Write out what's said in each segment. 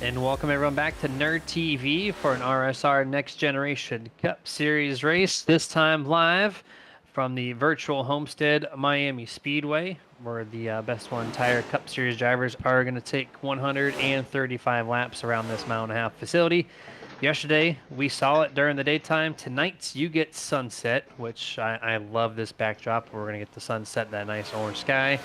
And welcome everyone back to Nerd TV for an RSR Next Generation Cup Series race, this time live from the virtual Homestead-Miami Speedway, where the Best One Tire Cup Series drivers are going to take 135 laps around this mile and a half facility. Yesterday, we saw it during the daytime. Tonight, you get sunset, which I love this backdrop. We're going to get the sunset, that nice orange sky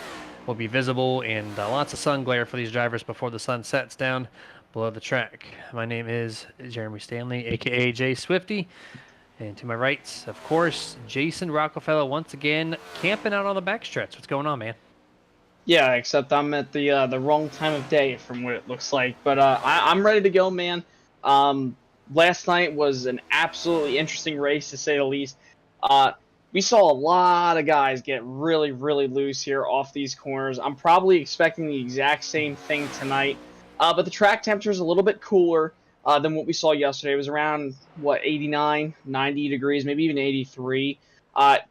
will be visible, and lots of sun glare for these drivers before the sun sets down below the track. My name is Jeremy Stanley, aka Jay Swifty, and to my right, of course, Jason Rockefeller once again camping out on the backstretch. What's going on, man? Yeah, except I'm at the wrong time of day from what it looks like. But I'm ready to go, man. Last night was an absolutely interesting race, to say the least. We saw a lot of guys get really, really loose here off these corners. I'm probably expecting the exact same thing tonight. But the track temperature is a little bit cooler than what we saw yesterday. It was around, 89, 90 degrees, maybe even 83.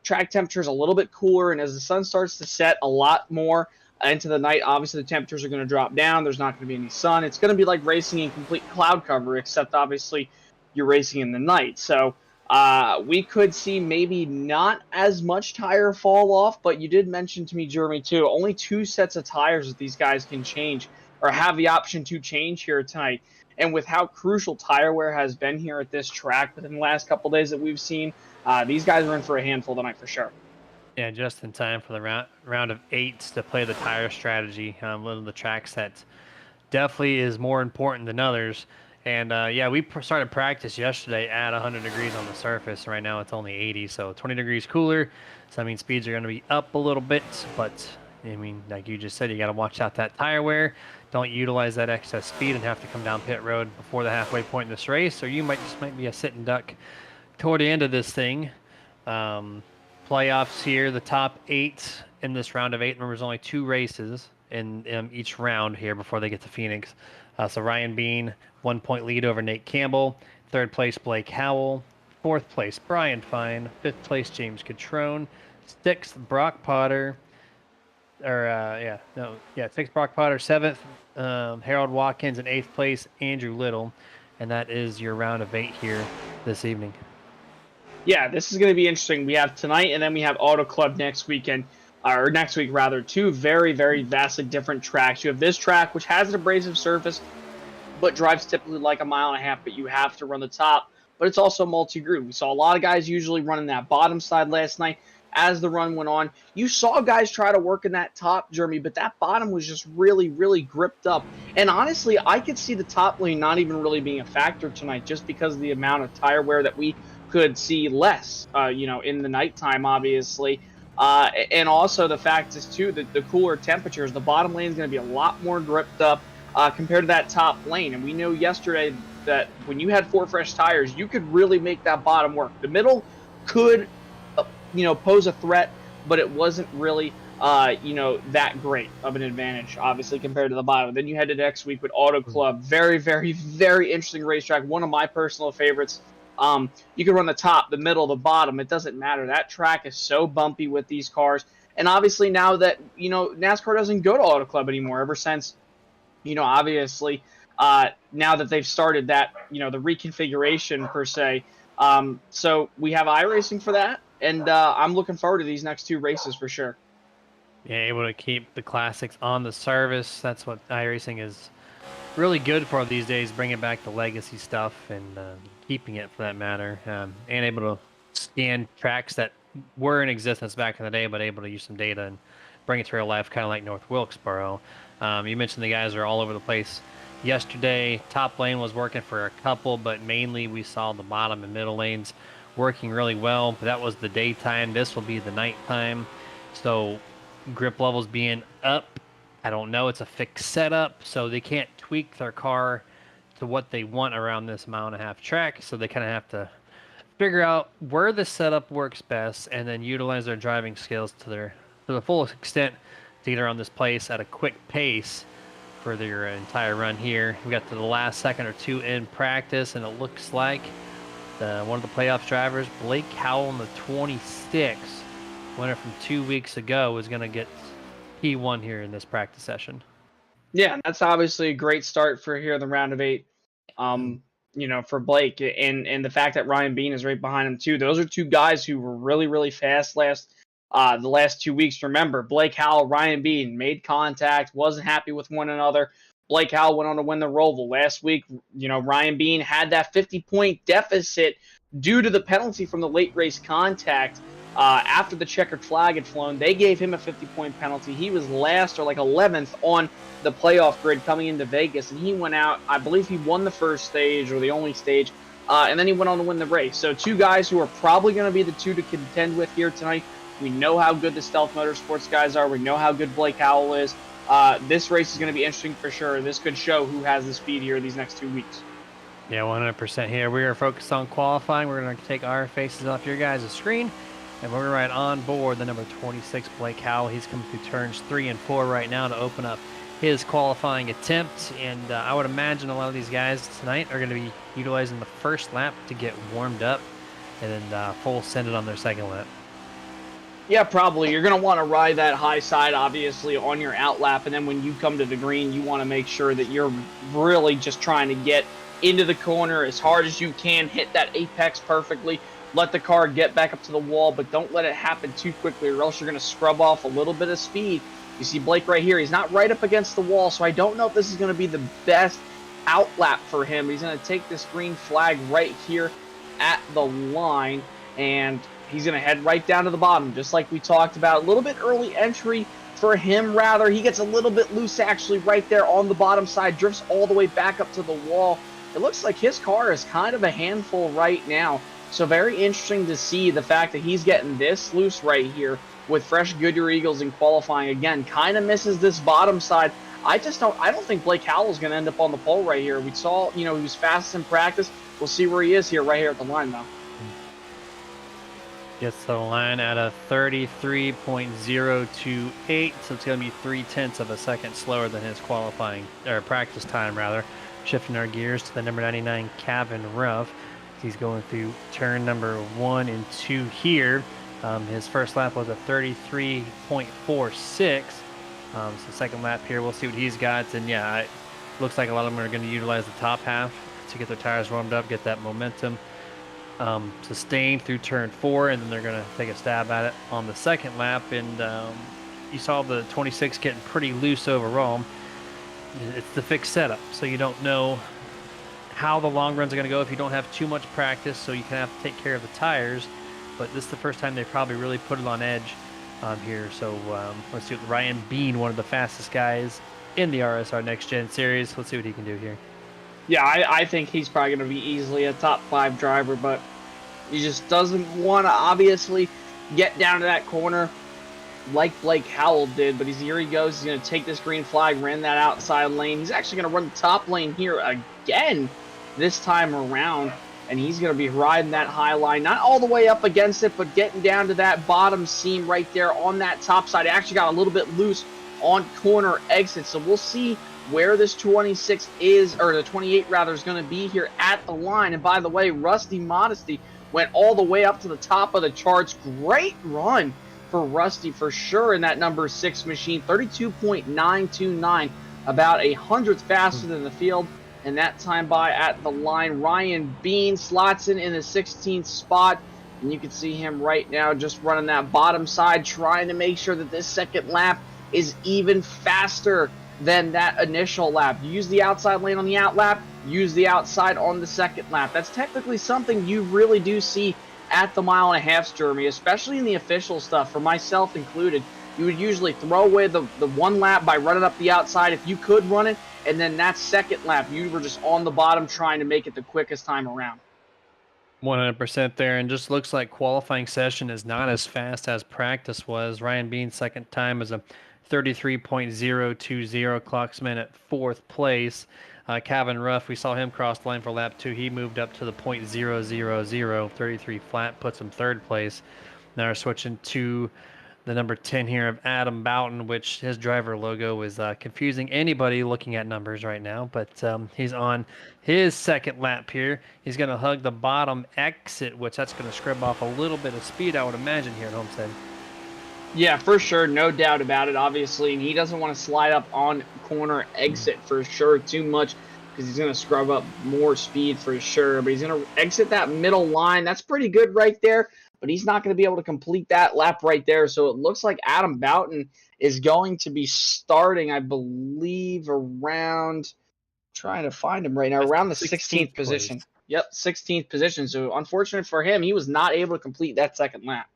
Track temperature is a little bit cooler, and as the sun starts to set a lot more into the night, obviously the temperatures are going to drop down. There's not going to be any sun. It's going to be like racing in complete cloud cover, except obviously you're racing in the night. So we could see maybe not as much tire fall off, but you did mention to me, Jeremy, too, only 2 sets of tires that these guys can change or have the option to change here tonight. And with how crucial tire wear has been here at this track within the last couple days that we've seen, these guys are in for a handful tonight for sure. Yeah, just in time for the round of 8 to play the tire strategy. One of the tracks that definitely is more important than others. And yeah, we started practice yesterday at 100 degrees on the surface. Right now it's only 80, so 20 degrees cooler. So that means speeds are going to be up a little bit. But I mean, like you just said, you got to watch out that tire wear. Don't utilize that excess speed and have to come down pit road before the halfway point in this race, or you might be a sitting duck toward the end of this thing. Playoffs here, the top 8 in this round of 8. Remember, there's only 2 races in each round here before they get to Phoenix. So Ryan Bean, 1 point lead over Nate Campbell. 3rd place, Blake Howell. 4th place, Brian Fine. 5th place, James Catrone. 6th, Brock Potter. 6th, Brock Potter. 7th, Harold Watkins. And 8th place, Andrew Little. And that is your round of 8 here this evening. Yeah, this is going to be interesting. We have tonight, and then we have Auto Club next weekend, or next week rather. 2 very, very vastly different tracks. You have this track, which has an abrasive surface, but drives typically like a mile and a half, but you have to run the top. But it's also multi-groove. We saw a lot of guys usually running that bottom side last night. As the run went on, you saw guys try to work in that top, Jeremy, but that bottom was just really, really gripped up. And honestly, I could see the top lane not even really being a factor tonight, just because of the amount of tire wear that we could see less, in the nighttime, obviously. And also the fact is, too, that the cooler temperatures, the bottom lane is going to be a lot more gripped up compared to that top lane. And we know yesterday that when you had 4 fresh tires, you could really make that bottom work. The middle could, pose a threat, but it wasn't really, that great of an advantage, obviously, compared to the bottom. Then you head to next week with Auto Club. Very, very, very interesting racetrack. One of my personal favorites. You can run the top, the middle, the bottom. It doesn't matter. That track is so bumpy with these cars. And obviously now that, NASCAR doesn't go to Auto Club anymore ever since, obviously, now that they've started that, the reconfiguration per se. So we have iRacing for that. And I'm looking forward to these next 2 races for sure. Yeah, able to keep the classics on the service. That's what iRacing is really good for these days, bringing back the legacy stuff and keeping it for that matter, and able to scan tracks that were in existence back in the day, but able to use some data and bring it to real life, kind of like North Wilkesboro. You mentioned the guys are all over the place. Yesterday, top lane was working for a couple, but mainly we saw the bottom and middle lanes working really well. But that was the daytime. This will be the nighttime. So grip levels being up, I don't know. It's a fixed setup, so they can't tweak their car to what they want around this mile and a half track. So they kind of have to figure out where the setup works best and then utilize their driving skills to the fullest extent to get around this place at a quick pace for their entire run here. We got to the last second or 2 in practice, and it looks like one of the playoffs drivers, Blake Howell in the 26, winner from 2 weeks ago, is going to get P1 here in this practice session. Yeah, that's obviously a great start for here in the round of 8. For Blake and the fact that Ryan Bean is right behind him too. Those are two guys who were really, really fast the last 2 weeks. Remember, Blake Howell, Ryan Bean made contact, wasn't happy with one another. Blake Howell went on to win the Roval last week. Ryan Bean had that 50-point deficit due to the penalty from the late race contact. After the checkered flag had flown, they gave him a 50-point penalty. He was last or like 11th on the playoff grid coming into Vegas, and he went out. I believe he won the first stage or the only stage, and then he went on to win the race. So two guys who are probably going to be the two to contend with here tonight. We know how good the Stealth Motorsports guys are. We know how good Blake Howell is. This race is going to be interesting for sure. This could show who has the speed here these next 2 weeks. Yeah, 100% here. We are focused on qualifying. We're going to take our faces off your guys' screen, and we're right on board the number 26, Blake Howell. He's coming through turns 3 and 4 right now to open up his qualifying attempt, and I would imagine a lot of these guys tonight are going to be utilizing the first lap to get warmed up, and then full send it on their second lap. Yeah, probably. You're going to want to ride that high side, obviously, on your out lap, and then when you come to the green, you want to make sure that you're really just trying to get into the corner as hard as you can, hit that apex perfectly, let the car get back up to the wall, but don't let it happen too quickly, or else you're going to scrub off a little bit of speed. You see Blake right here. He's not right up against the wall, so I don't know if this is going to be the best out lap for him. He's going to take this green flag right here at the line, and he's going to head right down to the bottom, just like we talked about. A little bit early entry for him, rather. He gets a little bit loose, actually, right there on the bottom side, drifts all the way back up to the wall. It looks like his car is kind of a handful right now. So very interesting to see the fact that he's getting this loose right here with fresh Goodyear Eagles in qualifying. Again, kind of misses this bottom side. I don't think Blake Howell is going to end up on the pole right here. We saw, he was fast in practice. We'll see where he is here, right here at the line, though. Gets to the line at a 33.028, so it's going to be 0.3 of a second slower than his qualifying, or practice time, rather. Shifting our gears to the number 99, Kevin Ruff. He's going through turn number 1 and 2 here. His first lap was a 33.46. So second lap here, we'll see what he's got. And yeah, it looks like a lot of them are going to utilize the top half to get their tires warmed up, get that momentum sustained through turn 4, and then they're going to take a stab at it on the second lap. And you saw the 26 getting pretty loose overall. It's the fixed setup, so you don't know how the long runs are going to go if you don't have too much practice, so you kind of have to take care of the tires. But this is the first time they probably really put it on edge here. So let's see what Ryan Bean, one of the fastest guys in the RSR Next Gen Series. Let's see what he can do here. Yeah, I think he's probably going to be easily a top 5 driver, but he just doesn't want to obviously get down to that corner like Blake Howell did. But here he goes. He's going to take this green flag, ran that outside lane. He's actually going to run the top lane here again this time around, and he's going to be riding that high line, not all the way up against it, but getting down to that bottom seam right there on that top side. It actually got a little bit loose on corner exit, so we'll see where this 26 is, or the 28 rather, is going to be here at the line. And by the way, Rusty Modesty went all the way up to the top of the charts. Great run for Rusty for sure in that number 6 machine. 32.929, about 100th faster than the field. And that time by at the line. Ryan Bean slots in the 16th spot. And you can see him right now just running that bottom side, trying to make sure that this second lap is even faster than that initial lap. Use the outside lane on the out lap, use the outside on the second lap. That's technically something you really do see at the mile-and-a-half, Jeremy, especially in the official stuff, for myself included. You would usually throw away the one lap by running up the outside if you could run it, and then that second lap, you were just on the bottom trying to make it the quickest time around. 100% there, and just looks like qualifying session is not as fast as practice was. Ryan Bean's second time is a 33.020, clocks him in at 4th place. Kevin Ruff, we saw him cross the line for lap 2. He moved up to the .000, 33 flat, puts him 3rd place. Now we're switching to the number 10 here of Adam Boughton, which his driver logo is confusing anybody looking at numbers right now. But he's on his second lap here. He's going to hug the bottom exit, which that's going to scrub off a little bit of speed, I would imagine, here at Homestead. Yeah, for sure, no doubt about it, obviously. And he doesn't want to slide up on corner exit for sure too much because he's going to scrub up more speed for sure. But he's going to exit that middle line. That's pretty good right there. But he's not going to be able to complete that lap right there. So it looks like Adam Boughton is going to be starting, I believe, around, trying to find him right now, That's around the 16th 16th place. position. Yep, 16th position. So unfortunate for him, he was not able to complete that second lap.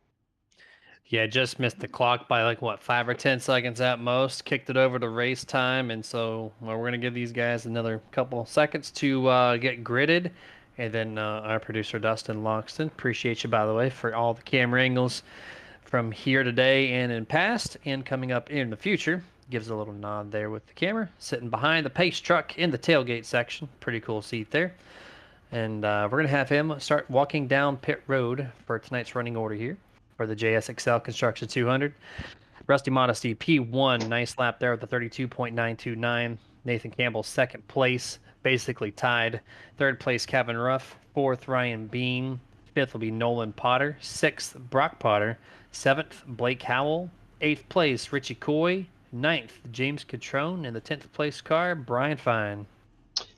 Yeah, just missed the clock by like what 5 or 10 seconds at most. Kicked it over to race time, and so well, we're gonna give these guys another couple seconds to get gridded, and then our producer Dustin Loxton, appreciate you by the way for all the camera angles from here today and in past and coming up in the future. Gives a little nod there with the camera, sitting behind the pace truck in the tailgate section. Pretty cool seat there. And we're going to have him start walking down pit road for tonight's running order here for the JSXL Construction 200. Rusty Modesty, P1, nice lap there with the 32.929. Nathan Campbell, second place, basically tied. Third place, Kevin Ruff. Fourth, Ryan Bean. Fifth will be Nolan Potter. Sixth, Brock Potter. Seventh, Blake Howell. Eighth place, Richie Coy. Ninth, James Catrone. And the 10th place car, Brian Fine.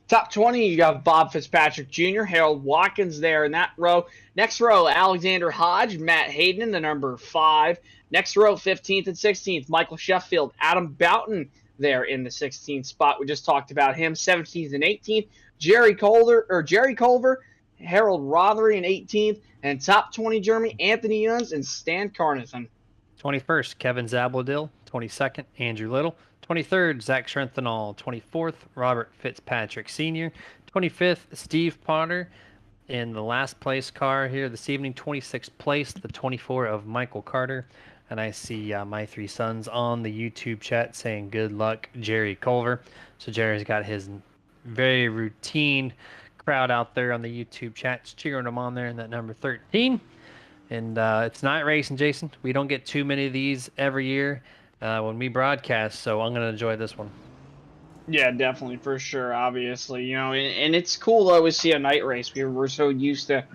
Top 20, you got Bob Fitzpatrick Jr., Harold Watkins there in that row. Next row, Alexander Hodge, Matt Hayden in the number 5. Next row, 15th and 16th, Michael Sheffield, Adam Boughton there in the 16th spot. We just talked about him. 17th and 18th, Jerry Culver, Harold Rothery in 18th, and top 20 Jeremy Anthony Yuns and Stan Carnathan. 21st, Kevin Zabladil. 22nd, Andrew Little. 23rd, Zach Schrenthal. 24th, Robert Fitzpatrick Sr. 25th, Steve Potter. In the last place car here this evening, 26th place, the 24 of Michael Carter. And I see my three sons on the YouTube chat saying good luck, Jerry Culver. So Jerry's got his very routine crowd out there on the YouTube chat cheering him on there in that number 13. And it's night racing, Jason. We don't get too many of these every year when we broadcast, so I'm going to enjoy this one. Yeah, definitely, for sure, obviously. And it's cool to always see a night race. We're so used to,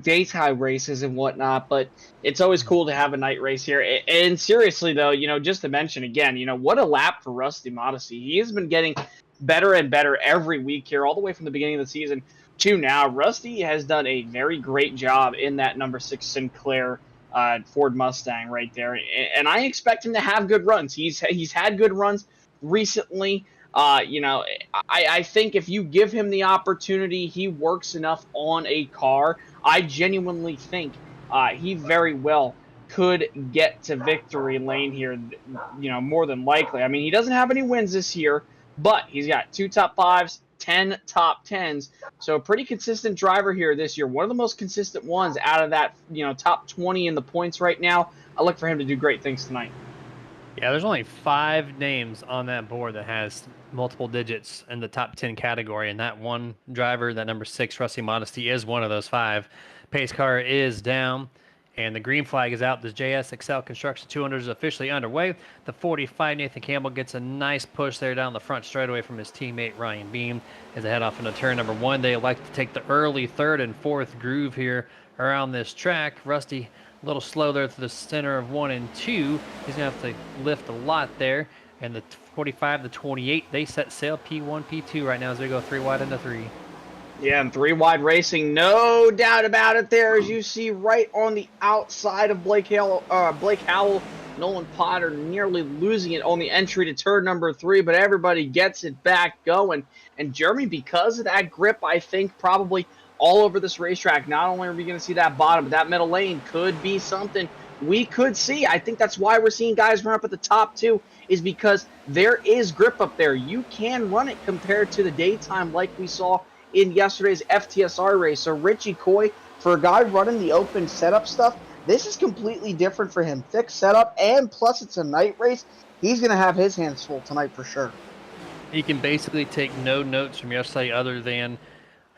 daytime races and whatnot, but it's always cool to have a night race here. And seriously, though, just to mention again, what a lap for Rusty Modesty. He has been getting better and better every week here, all the way from the beginning of the season to now. Rusty has done a very great job in that number 6 Sinclair Ford Mustang right there, and I expect him to have good runs. He's had good runs recently. I think if you give him the opportunity, he works enough on a car. I genuinely think he very well could get to victory lane here, more than likely. I mean, he doesn't have any wins this year, but he's got 2 top 5s, 10 top 10s. So a pretty consistent driver here this year. One of the most consistent ones out of that, top 20 in the points right now. I look for him to do great things tonight. Yeah, there's only 5 names on that board that has multiple digits in the top 10 category, and that one driver, that number 6, Rusty Modesty, is one of those 5. Pace car is down, and the green flag is out. The JSXL Construction 200 is officially underway. The 45, Nathan Campbell, gets a nice push there down the front straightaway from his teammate Ryan Beam as they head off into turn number 1. They like to take the early 3rd and 4th groove here around this track. Rusty a little slow there to the center of 1 and 2. He's going to have to lift a lot there. And the 45, the 28, they set sail P1, P2 right now as they go 3 wide into 3. Yeah, and 3 wide racing, no doubt about it there, as you see right on the outside of Blake Howell, Nolan Potter nearly losing it on the entry to turn number 3, but everybody gets it back going. And Jeremy, because of that grip, I think probably all over this racetrack, not only are we going to see that bottom, but that middle lane could be something we could see. I think that's why we're seeing guys run up at the top too, is because there is grip up there. You can run it compared to the daytime like we saw in yesterday's FTSR race. So Richie Coy, for a guy running the open setup stuff, this is completely different for him. Thick setup, and plus it's a night race. He's going to have his hands full tonight for sure. He can basically take no notes from yesterday other than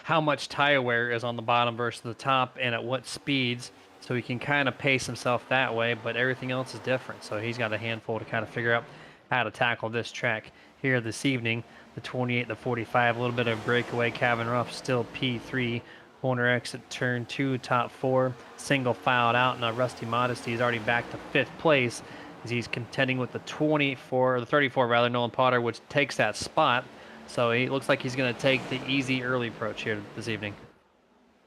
how much tire wear is on the bottom versus the top and at what speeds, so he can kind of pace himself that way, but everything else is different. So he's got a handful to kind of figure out how to tackle this track here this evening. The 28, the 45, a little bit of breakaway. Kevin Ruff still P3 corner exit, turn 2, top 4, single filed out. Now Rusty Modesty is already back to 5th place as he's contending with the 24, or the 34 rather, Nolan Potter, which takes that spot. So he looks like he's going to take the easy early approach here this evening.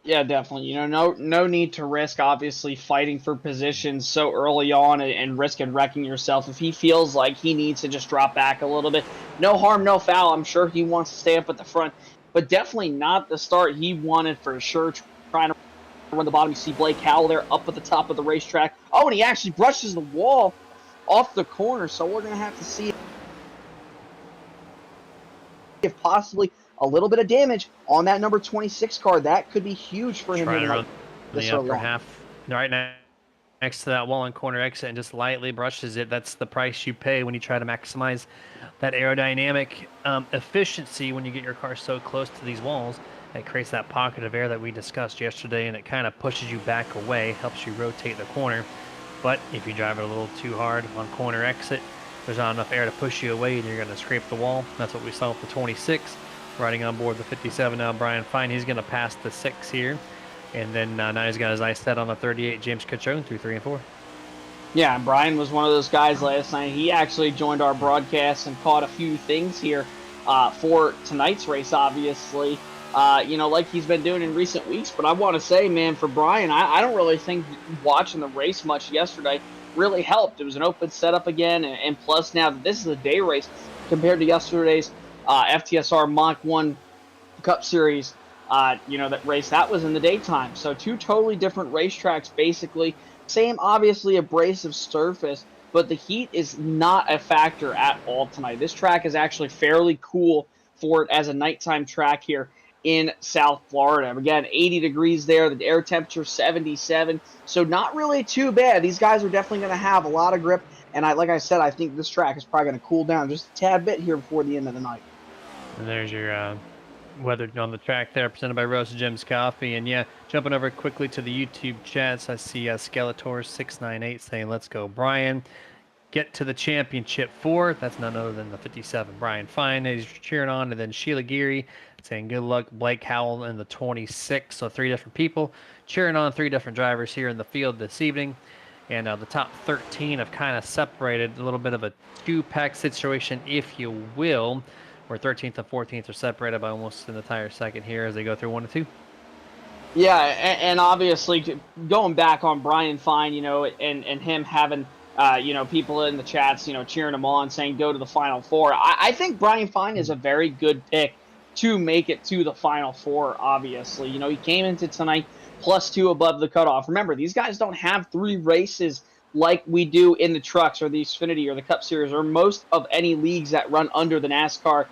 Yeah, definitely. No need to risk obviously fighting for positions so early on and risking wrecking yourself. If he feels like he needs to just drop back a little bit, no harm, no foul. I'm sure he wants to stay up at the front, but definitely not the start he wanted for sure. Trying to run the bottom. You see Blake Howell there up at the top of the racetrack. Oh, and he actually brushes the wall off the corner. So we're gonna have to see if possibly a little bit of damage on that number 26 car. That could be huge for him. Trying to run the upper half right now next to that wall and corner exit and just lightly brushes it. That's the price you pay when you try to maximize that aerodynamic efficiency when you get your car so close to these walls. It creates that pocket of air that we discussed yesterday, and it kind of pushes you back away, helps you rotate the corner. But if you drive it a little too hard on corner exit, there's not enough air to push you away, and you're going to scrape the wall. That's what we saw with the 26. Riding on board the 57 now, Brian Fine. He's going to pass the 6 here. And then now he's got his eyes set on the 38, James Cachone, through 3 and 4. Yeah, Brian was one of those guys last night. He actually joined our broadcast and caught a few things here for tonight's race, obviously. Like he's been doing in recent weeks. But I want to say, man, for Brian, I don't really think watching the race much yesterday really helped. It was an open setup again. And plus now that this is a day race compared to yesterday's FTSR Mach 1 Cup Series, that race, that was in the daytime. So 2 totally different racetracks, basically. Same, obviously, abrasive surface, but the heat is not a factor at all tonight. This track is actually fairly cool for it as a nighttime track here in South Florida. Again, 80 degrees there, the air temperature 77, so not really too bad. These guys are definitely going to have a lot of grip, and like I said, I think this track is probably going to cool down just a tad bit here before the end of the night. And there's your weather on the track there, presented by Roast Jim's Coffee. And yeah, jumping over quickly to the YouTube chats, I see Skeletor698 saying, "Let's go, Brian. Get to the championship 4." That's none other than the 57, Brian Fine. He's cheering on. And then Sheila Geary saying, "Good luck, Blake Howell in the 26." So 3 different people cheering on 3 different drivers here in the field this evening. And the top 13 have kind of separated, a little bit of a 2-pack situation, if you will, where 13th and 14th are separated by almost an entire second here as they go through 1 and 2. Yeah, and obviously going back on Brian Fine, and him having, people in the chats, cheering him on, saying go to the Final Four. I think Brian Fine is a very good pick to make it to the Final Four, obviously. He came into tonight +2 above the cutoff. Remember, these guys don't have 3 races like we do in the trucks or the Xfinity or the Cup Series or most of any leagues that run under the NASCAR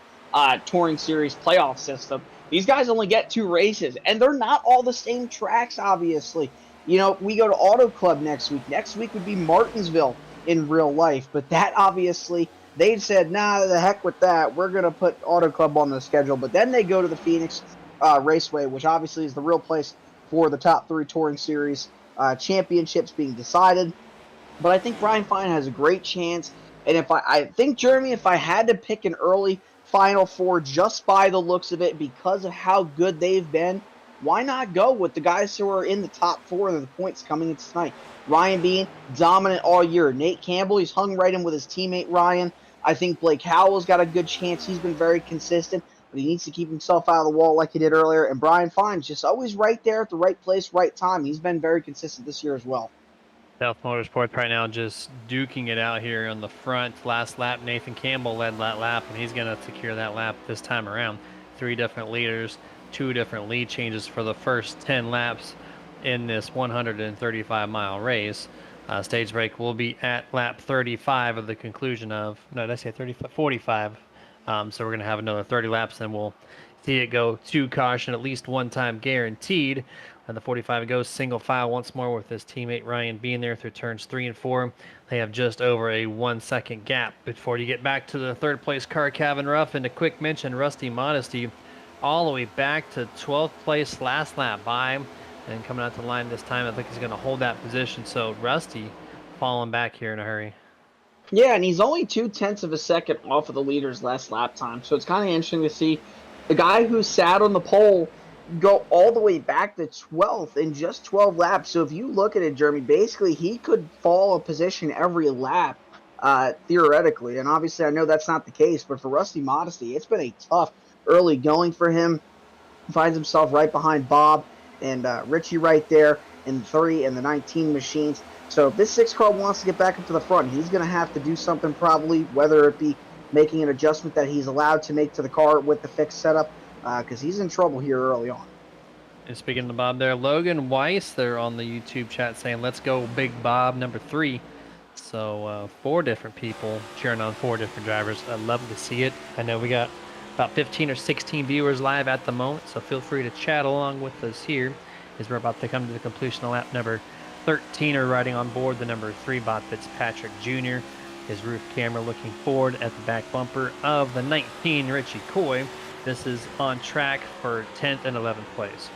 Touring Series playoff system. These guys only get 2 races, and they're not all the same tracks, obviously. We go to Auto Club next week. Next week would be Martinsville in real life, but that obviously, they said, nah, the heck with that. We're going to put Auto Club on the schedule, but then they go to the Phoenix Raceway, which obviously is the real place for the top 3 Touring Series championships being decided. But I think Brian Fine has a great chance. And I think, Jeremy, if I had to pick an early Final Four just by the looks of it, because of how good they've been, why not go with the guys who are in the top 4 of the points coming into tonight? Ryan Bean, dominant all year. Nate Campbell, he's hung right in with his teammate Ryan. I think Blake Howell's got a good chance. He's been very consistent, but he needs to keep himself out of the wall like he did earlier. And Brian Fine's just always right there at the right place, right time. He's been very consistent this year as well. South Motorsports right now just duking it out here on the front. Last lap, Nathan Campbell led that lap, and he's going to secure that lap this time around. 3 different leaders, 2 different lead changes for the first 10 laps in this 135-mile race. Stage break will be at lap 35 of the conclusion of, no, did I say 35? 45. So we're going to have another 30 laps, and we'll see it go to caution at least one time guaranteed. And the 45 goes single file once more with his teammate Ryan being there through turns 3 and 4. They have just over a 1-second gap before you get back to the 3rd place car, Kevin Ruff. And a quick mention, Rusty Modesty all the way back to 12th place last lap by, and coming out to the line this time, I think he's going to hold that position. So Rusty falling back here in a hurry. Yeah, and he's only 0.2 of a second off of the leader's last lap time. So it's kind of interesting to see the guy who sat on the pole go all the way back to 12th in just 12 laps. So if you look at it, Jeremy, basically he could fall a position every lap, theoretically. And obviously, I know that's not the case, but for Rusty Modesty, it's been a tough early going for him. Finds himself right behind Bob and Richie right there in the 30 and the 19 machines. So if this 6 car wants to get back up to the front, he's going to have to do something probably, whether it be making an adjustment that he's allowed to make to the car with the fixed setup, because he's in trouble here early on. And speaking of Bob there, Logan Weiss there on the YouTube chat saying, let's go Big Bob number 3. So 4 different people cheering on 4 different drivers. I'd love to see it. I know we got about 15 or 16 viewers live at the moment, so feel free to chat along with us here as we're about to come to the completion of lap number 13. Are riding on board the number 3 Bob Fitzpatrick Jr. His roof camera looking forward at the back bumper of the 19 Richie Coy. This is on track for 10th and 11th place.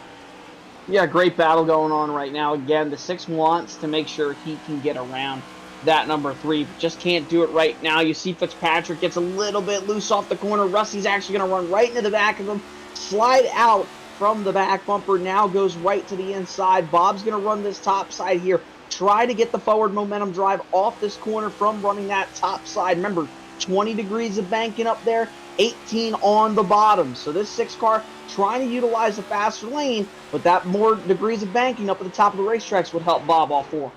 Yeah, great battle going on right now. Again, the 6 wants to make sure he can get around that number 3. Just can't do it right now. You see Fitzpatrick gets a little bit loose off the corner. Rusty's actually going to run right into the back of him, slide out from the back bumper, now goes right to the inside. Bob's going to run this top side here, try to get the forward momentum drive off this corner from running that top side. Remember, 20 degrees of banking up there, 18 on the bottom. So this 6 car trying to utilize the faster lane, but that more degrees of banking up at the top of the racetracks would help Bob all 4.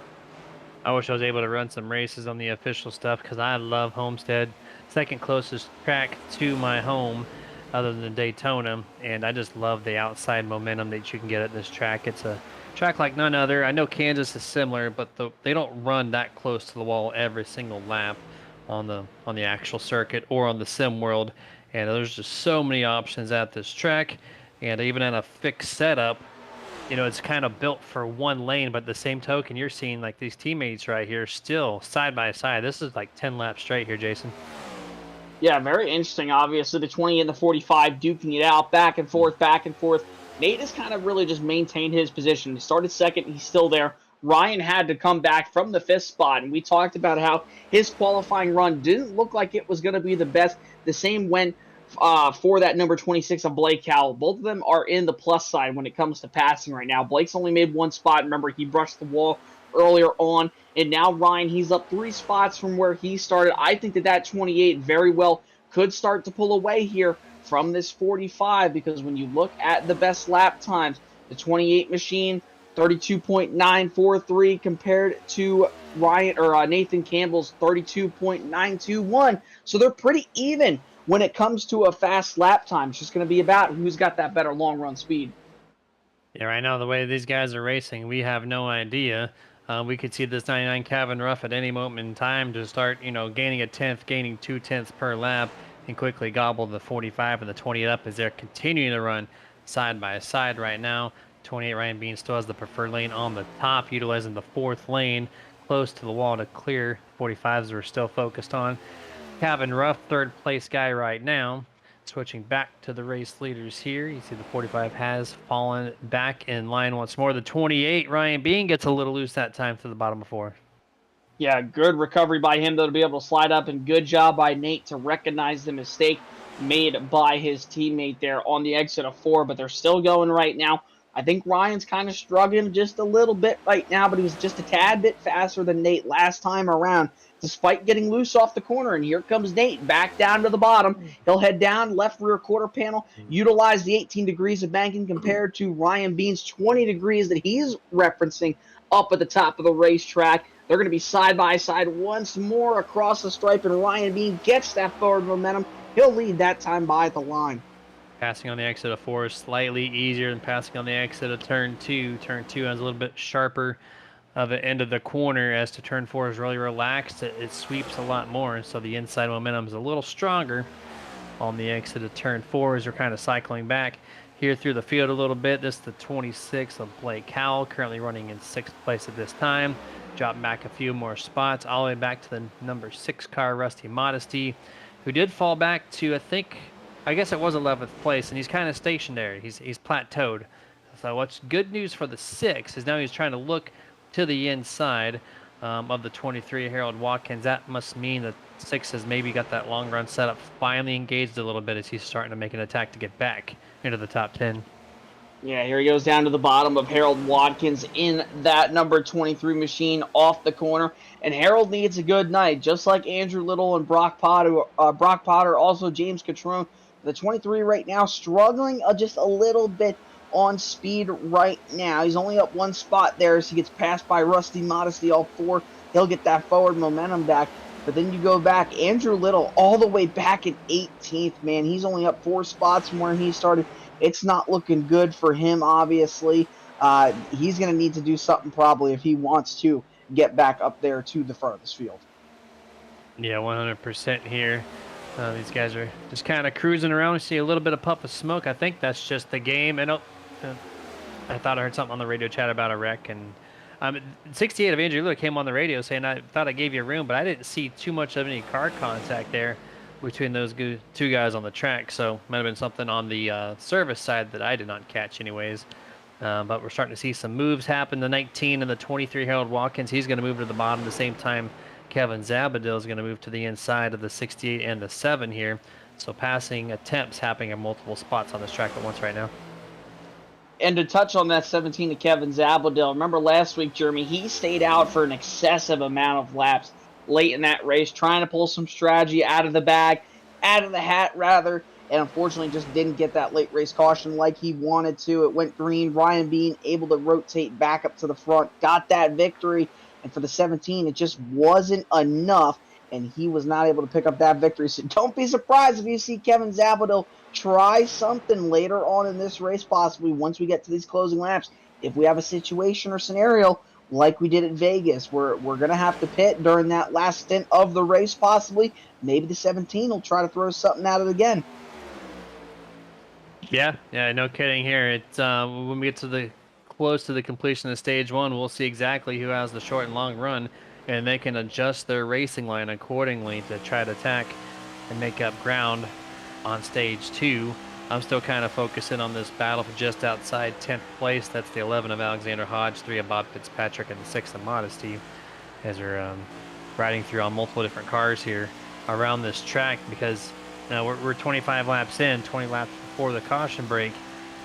I wish I was able to run some races on the official stuff because I love Homestead. Second closest track to my home other than Daytona, and I just love the outside momentum that you can get at this track. It's a track like none other. I know Kansas is similar, but they don't run that close to the wall every single lap on the actual circuit or on the sim world, and there's just so many options at this track. And even at a fixed setup, you know, it's kind of built for one lane, but at the same token, you're seeing like these teammates right here still side by side. This is like 10 laps straight here, Jason. Yeah, very interesting. Obviously, the 20 and the 45 duking it out, back and forth, back and forth. Nate has kind of really just maintained his position. He started second, he's still there. Ryan had to come back from the 5th spot, and we talked about how his qualifying run didn't look like it was going to be the best. The same went for that number 26 of Blake Howell. Both of them are in the plus side when it comes to passing right now. Blake's only made 1 spot. Remember, he brushed the wall earlier on. And now Ryan, he's up 3 spots from where he started. I think that 28 very well could start to pull away here from this 45, because when you look at the best lap times, the 28 machine, 32.943 compared to Ryan or Nathan Campbell's 32.921. So they're pretty even when it comes to a fast lap time. It's just going to be about who's got that better long run speed. Yeah, right now, the way these guys are racing, we have no idea. We could see this 99 Kevin Ruff at any moment in time to start, you know, gaining a 10th, gaining 2 tenths per lap, and quickly gobble the 45 and the 28 up as they're continuing to run side by side right now. 28 Ryan Bean still has the preferred lane on the top, utilizing the 4th lane close to the wall to clear. 45s we're still focused on. Kevin Ruff, 3rd place guy right now. Switching back to the race leaders here. You see the 45 has fallen back in line once more. The 28, Ryan Bean, gets a little loose that time to the bottom of 4. Yeah, good recovery by him, though, to be able to slide up, and good job by Nate to recognize the mistake made by his teammate there on the exit of 4, but they're still going right now. I think Ryan's kind of struggling just a little bit right now, but he was just a tad bit faster than Nate last time around, despite getting loose off the corner. And here comes Nate back down to the bottom. He'll head down, left rear quarter panel, utilize the 18 degrees of banking compared to Ryan Bean's 20 degrees that he's referencing up at the top of the racetrack. They're going to be side by side once more across the stripe, and Ryan Bean gets that forward momentum. He'll lead that time by the line. Passing on the exit of 4 is slightly easier than passing on the exit of turn 2. Turn 2 has a little bit sharper of the end of the corner, as to turn 4 is really relaxed. It sweeps a lot more, so the inside momentum is a little stronger on the exit of turn 4 as we're kind of cycling back here through the field a little bit. This is the 26 of Blake Howell, currently running in 6th place at this time. Dropping back a few more spots, all the way back to the number 6 car, Rusty Modesty, who did fall back to, I guess it was 11th place, and he's kind of stationary. He's plateaued. So what's good news for the 6 is now he's trying to look to the inside of the 23 Harold Watkins. That must mean that 6 has maybe got that long run setup finally engaged a little bit as he's starting to make an attack to get back into the top 10. Yeah, here he goes down to the bottom of Harold Watkins in that number 23 machine off the corner. And Harold needs a good night, just like Andrew Little and Brock Potter, also James Catrone. The 23 right now struggling just a little bit on speed right now. He's only up one spot there as he gets passed by Rusty Modesty all four. He'll get that forward momentum back. But then you go back, Andrew Little all the way back in 18th, man. He's only up 4 spots from where he started. It's not looking good for him, obviously. He's going to need to do something probably if he wants to get back up there to the furthest field. Yeah, 100% here. These guys are just kind of cruising around. We see a little bit of puff of smoke. I think that's just the game. I thought I heard something on the radio chat about a wreck. And 68 of Andrew Little came on the radio saying, I thought I gave you room, but I didn't see too much of any car contact there between those two guys on the track. So might have been something on the service side that I did not catch anyways. But we're starting to see some moves happen. The 19 and the 23 Harold Watkins, he's going to move to the bottom. At the same time, Kevin Zabadil is going to move to the inside of the 68 and the 7 here. So passing attempts happening in multiple spots on this track at once right now. And to touch on that 17 to Kevin Zabadil, remember last week, Jeremy, he stayed out for an excessive amount of laps late in that race, trying to pull some strategy out of the hat, rather, and unfortunately just didn't get that late race caution like he wanted to. It went green. Ryan Bean able to rotate back up to the front, got that victory, and for the 17, it just wasn't enough, and he was not able to pick up that victory. So don't be surprised if you see Kevin Zabadil try something later on in this race, possibly once we get to these closing laps. If we have a situation or scenario like we did at Vegas, we're going to have to pit during that last stint of the race, possibly. Maybe the 17 will try to throw something at it again. Yeah, no kidding here. It's when we get to close to the completion of stage 1, we'll see exactly who has the short and long run, and they can adjust their racing line accordingly to try to attack and make up ground on stage 2. I'm still kind of focusing on this battle for just outside 10th place. That's the 11 of Alexander Hodge, 3 of Bob Fitzpatrick, and the 6 of Modesty, as they're riding through on multiple different cars here around this track, because now we're 25 laps in, 20 laps before the caution break,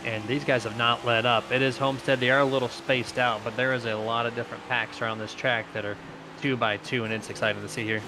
and these guys have not let up. It is Homestead. They are a little spaced out, but there is a lot of different packs around this track that are 2x2, and it's exciting to see here.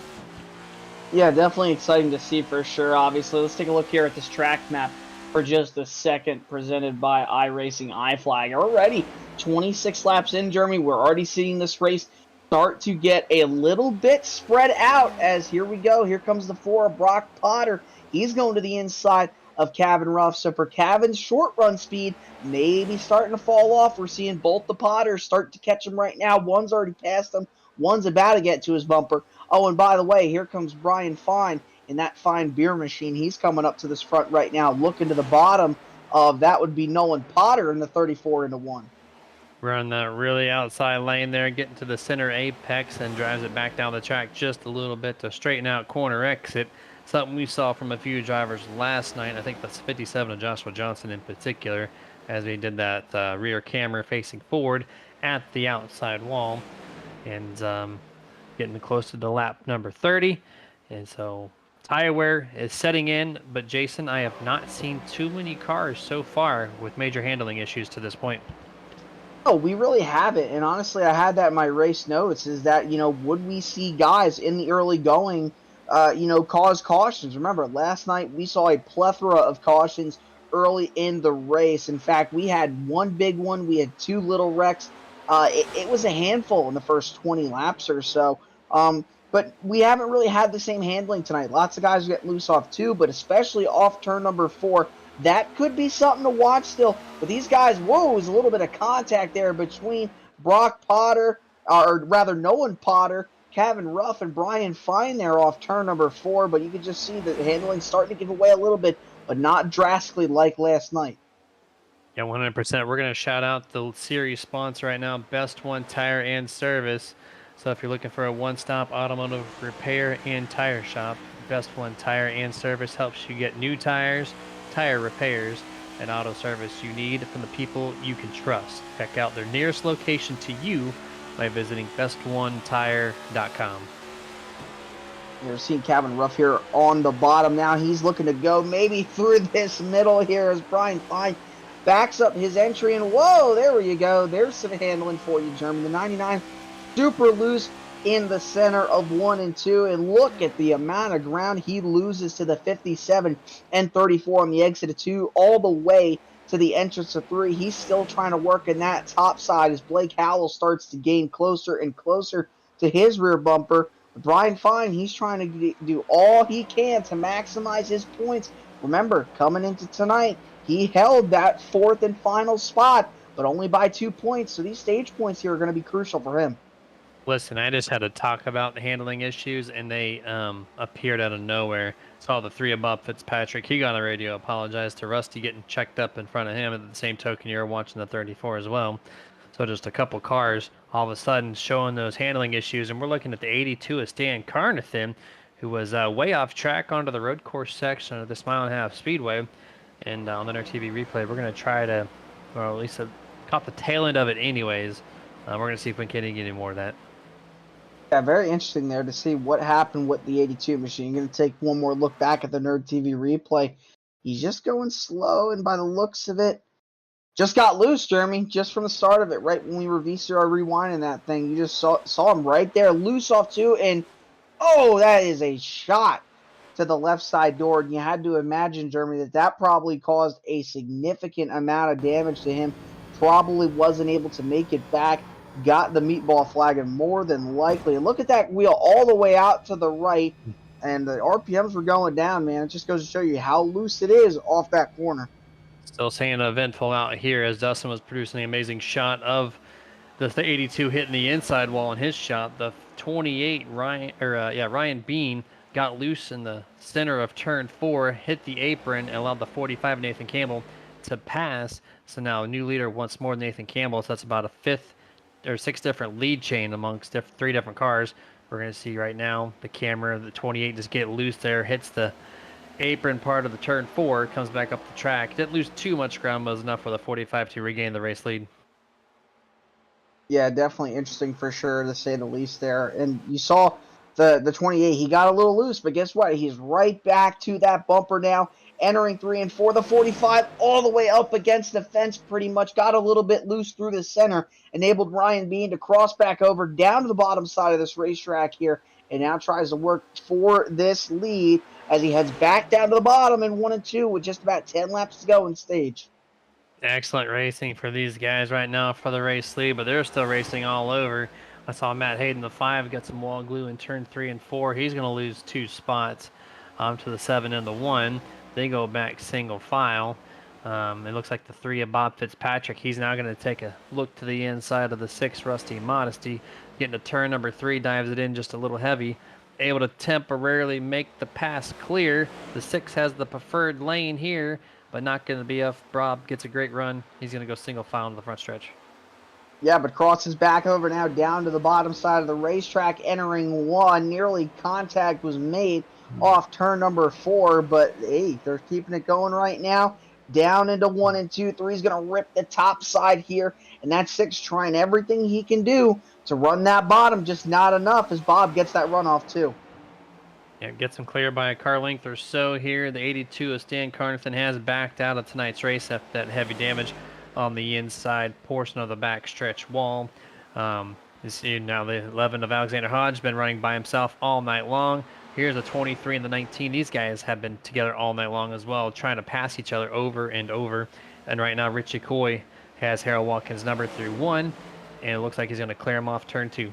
Yeah, definitely exciting to see for sure, obviously. Let's take a look here at this track map for just a second, presented by iRacing iFlag. Already 26 laps in, Jeremy. We're already seeing this race start to get a little bit spread out, as here we go. Here comes the 4 of Brock Potter. He's going to the inside of Kevin Ruff. So for Kevin's short run speed, maybe starting to fall off. We're seeing both the Potters start to catch him right now. One's already passed him. One's about to get to his bumper. Oh, and by the way, here comes Brian Fine in that Fine beer machine. He's coming up to this front right now, looking to the bottom of that would be Nolan Potter in the 34 into 1. Run that really outside lane there, getting to the center apex, and drives it back down the track just a little bit to straighten out corner exit. Something we saw from a few drivers last night. I think that's 57 of Joshua Johnson in particular, as we did that rear camera facing forward at the outside wall, and getting close to the lap number 30. And so tire wear is setting in, but Jason, I have not seen too many cars so far with major handling issues to this point. Oh, we really haven't. And honestly, I had that in my race notes, is that, would we see guys in the early going, cause cautions? Remember, last night we saw a plethora of cautions early in the race. In fact, we had one big one. We had 2 little wrecks. It was a handful in the first 20 laps or so. But we haven't really had the same handling tonight. Lots of guys get loose off 2, but especially off turn number 4. That could be something to watch still. But these guys, whoa, there's a little bit of contact there between Brock Potter, or rather Nolan Potter, Kevin Ruff, and Brian Fine there off turn number 4. But you can just see the handling starting to give away a little bit, but not drastically like last night. Yeah, 100%. We're going to shout out the series sponsor right now, Best One Tire and Service. So if you're looking for a one-stop automotive repair and tire shop, Best One Tire and Service helps you get new tires, tire repairs, and auto service you need from the people you can trust. Check out their nearest location to you by visiting bestonetire.com. You're seeing Kevin Ruff here on the bottom now. He's looking to go maybe through this middle here as Brian Fine backs up his entry, and whoa, there you go. There's some handling for you, Jeremy. The 99 super loose in the center of 1 and 2, and look at the amount of ground he loses to the 57 and 34 on the exit of 2, all the way to the entrance of 3. He's still trying to work in that top side as Blake Howell starts to gain closer and closer to his rear bumper. Brian Fine, he's trying to do all he can to maximize his points. Remember, coming into tonight, he held that 4th and final spot, but only by 2 points. So these stage points here are going to be crucial for him. Listen, I just had to talk about handling issues, and they appeared out of nowhere. Saw the 3 above Fitzpatrick. He got on the radio, apologized to Rusty getting checked up in front of him. At the same token, you're watching the 34 as well. So just a couple cars all of a sudden showing those handling issues, and we're looking at the 82 of Stan Carnathan, who was way off track onto the road course section of this mile-and-a-half speedway. And on our TV replay, we're going to try to, or at least caught the tail end of it anyways. We're going to see if we can get any more of that. Yeah, very interesting there to see what happened with the 82 machine. Going to take one more look back at the Nerd TV replay. He's just going slow, and by the looks of it, just got loose, Jeremy, just from the start of it, right when we were VCR rewinding that thing. You just saw him right there, loose off 2, and oh, that is a shot to the left side door. And you had to imagine, Jeremy, that probably caused a significant amount of damage to him. Probably wasn't able to make it back. Got the meatball flag, and more than likely. And look at that wheel all the way out to the right, and the RPMs were going down, man. It just goes to show you how loose it is off that corner. Still seeing an eventful out here as Dustin was producing an amazing shot of the 82 hitting the inside wall in his shot. The 28 Ryan Bean got loose in the center of turn 4, hit the apron, and allowed the 45 Nathan Campbell to pass. So now a new leader once more, Nathan Campbell. So that's about a 5th or 6 different lead chain amongst 3 different cars. We're going to see right now the camera, the 28 just get loose there, hits the apron part of the turn 4, comes back up the track. Didn't lose too much ground, but was enough for the 45 to regain the race lead. Yeah, definitely interesting for sure, to say the least there. And you saw the 28, he got a little loose, but guess what? He's right back to that bumper now, entering 3 and 4. The 45 all the way up against the fence pretty much, got a little bit loose through the center, enabled Ryan Bean to cross back over down to the bottom side of this racetrack here, and now tries to work for this lead as he heads back down to the bottom in 1 and 2 with just about 10 laps to go in stage. Excellent racing for these guys right now for the race lead, but they're still racing all over. I saw Matt Hayden, the 5, got some wall glue in turn 3 and 4. He's going to lose 2 spots to the 7 and the 1. They go back single file. It looks like the 3 of Bob Fitzpatrick. He's now going to take a look to the inside of the 6 Rusty Modesty. Getting to turn number 3, dives it in just a little heavy. Able to temporarily make the pass clear. The 6 has the preferred lane here, but not going to be if Bob gets a great run. He's going to go single file into the front stretch. Yeah, but crosses back over now down to the bottom side of the racetrack, entering 1. Nearly contact was made off turn number 4, but hey, they're keeping it going right now. Down into 1 and 2. 3's going to rip the top side here, and that 6 trying everything he can do to run that bottom, just not enough as Bob gets that runoff too. Yeah, gets him clear by a car length or so here. The 82 of Stan Carnathan has backed out of tonight's race after that heavy damage on the inside portion of the backstretch wall. You see now the 11 of Alexander Hodge been running by himself all night long. Here's a 23 and the 19. These guys have been together all night long as well, trying to pass each other over and over. And right now, Richie Coy has Harold Watkins' number through 1, and it looks like he's going to clear him off turn 2.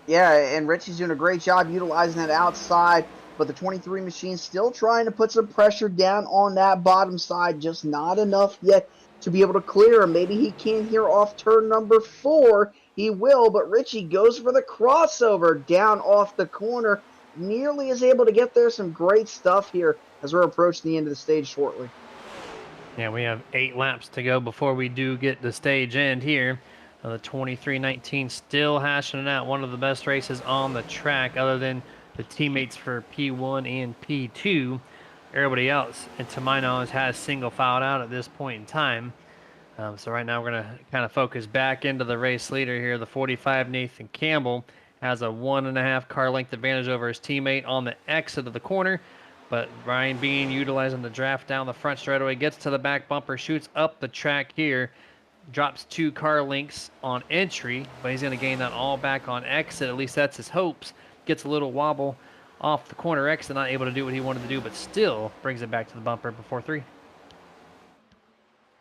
Yeah, and Richie's doing a great job utilizing that outside, but the 23 machine still trying to put some pressure down on that bottom side, just not enough yet to be able to clear him. Maybe he can here off turn number 4. He will, but Richie goes for the crossover down off the corner. Nearly is able to get there. Some great stuff here as we're approaching the end of the stage shortly. Yeah, we have 8 laps to go before we do get the stage end here. The 23-19 still hashing it out. One of the best races on the track other than the teammates for P1 and P2. Everybody else, and to my knowledge, has single filed out at this point in time. So right now we're going to kind of focus back into the race leader here. The 45, Nathan Campbell, has a 1.5 car length advantage over his teammate on the exit of the corner. But Ryan Bean utilizing the draft down the front straightaway, gets to the back bumper, shoots up the track here, drops 2 car lengths on entry, but he's going to gain that all back on exit. At least that's his hopes. Gets a little wobble off the corner exit, not able to do what he wanted to do, but still brings it back to the bumper before 3.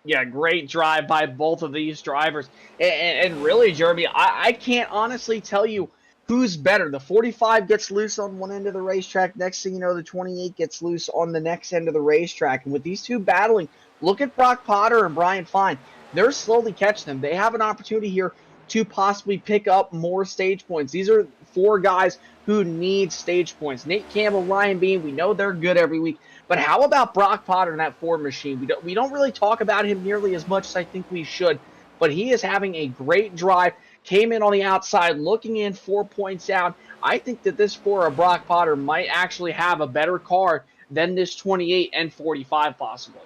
Yeah, great drive by both of these drivers. And really, Jeremy, I can't honestly tell you who's better. The 45 gets loose on one end of the racetrack. Next thing you know, the 28 gets loose on the next end of the racetrack. And with these two battling, look at Brock Potter and Brian Fine. They're slowly catching them. They have an opportunity here to possibly pick up more stage points. These are 4 guys who need stage points. Nate Campbell, Ryan Bean, we know they're good every week. But how about Brock Potter in that Ford machine? We don't really talk about him nearly as much as I think we should. But he is having a great drive. Came in on the outside, looking in 4 points down. I think that this 4 of Brock Potter might actually have a better car than this 28 and 45 possibly.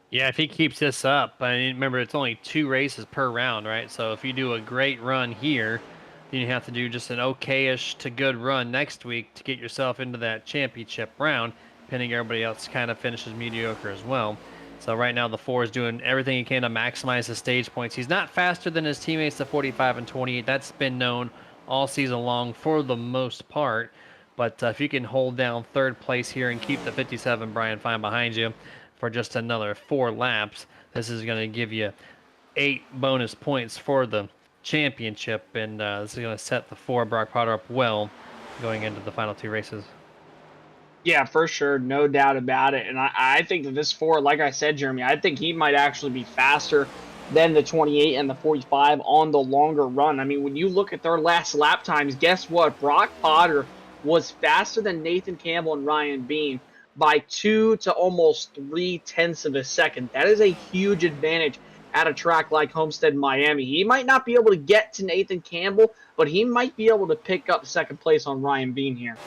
Yeah, if he keeps this up, I mean, remember it's only 2 races per round, right? So if you do a great run here, then you have to do just an okay-ish to good run next week to get yourself into that championship round, depending everybody else kind of finishes mediocre as well. So right now the 4 is doing everything he can to maximize the stage points. He's not faster than his teammates, the 45 and 28. That's been known all season long for the most part. But if you can hold down 3rd place here and keep the 57 Brian Fine behind you for just another 4 laps, this is going to give you 8 bonus points for the championship, and this is going to set the 4 Brock Potter up well going into the final 2 races. Yeah, for sure. No doubt about it. And I think that this 4, like I said, Jeremy, I think he might actually be faster than the 28 and the 45 on the longer run. I mean, when you look at their last lap times, guess what? Brock Potter was faster than Nathan Campbell and Ryan Bean by 2 to almost 3/10 of a second. That is a huge advantage at a track like Homestead-Miami. He might not be able to get to Nathan Campbell, but he might be able to pick up 2nd place on Ryan Bean here.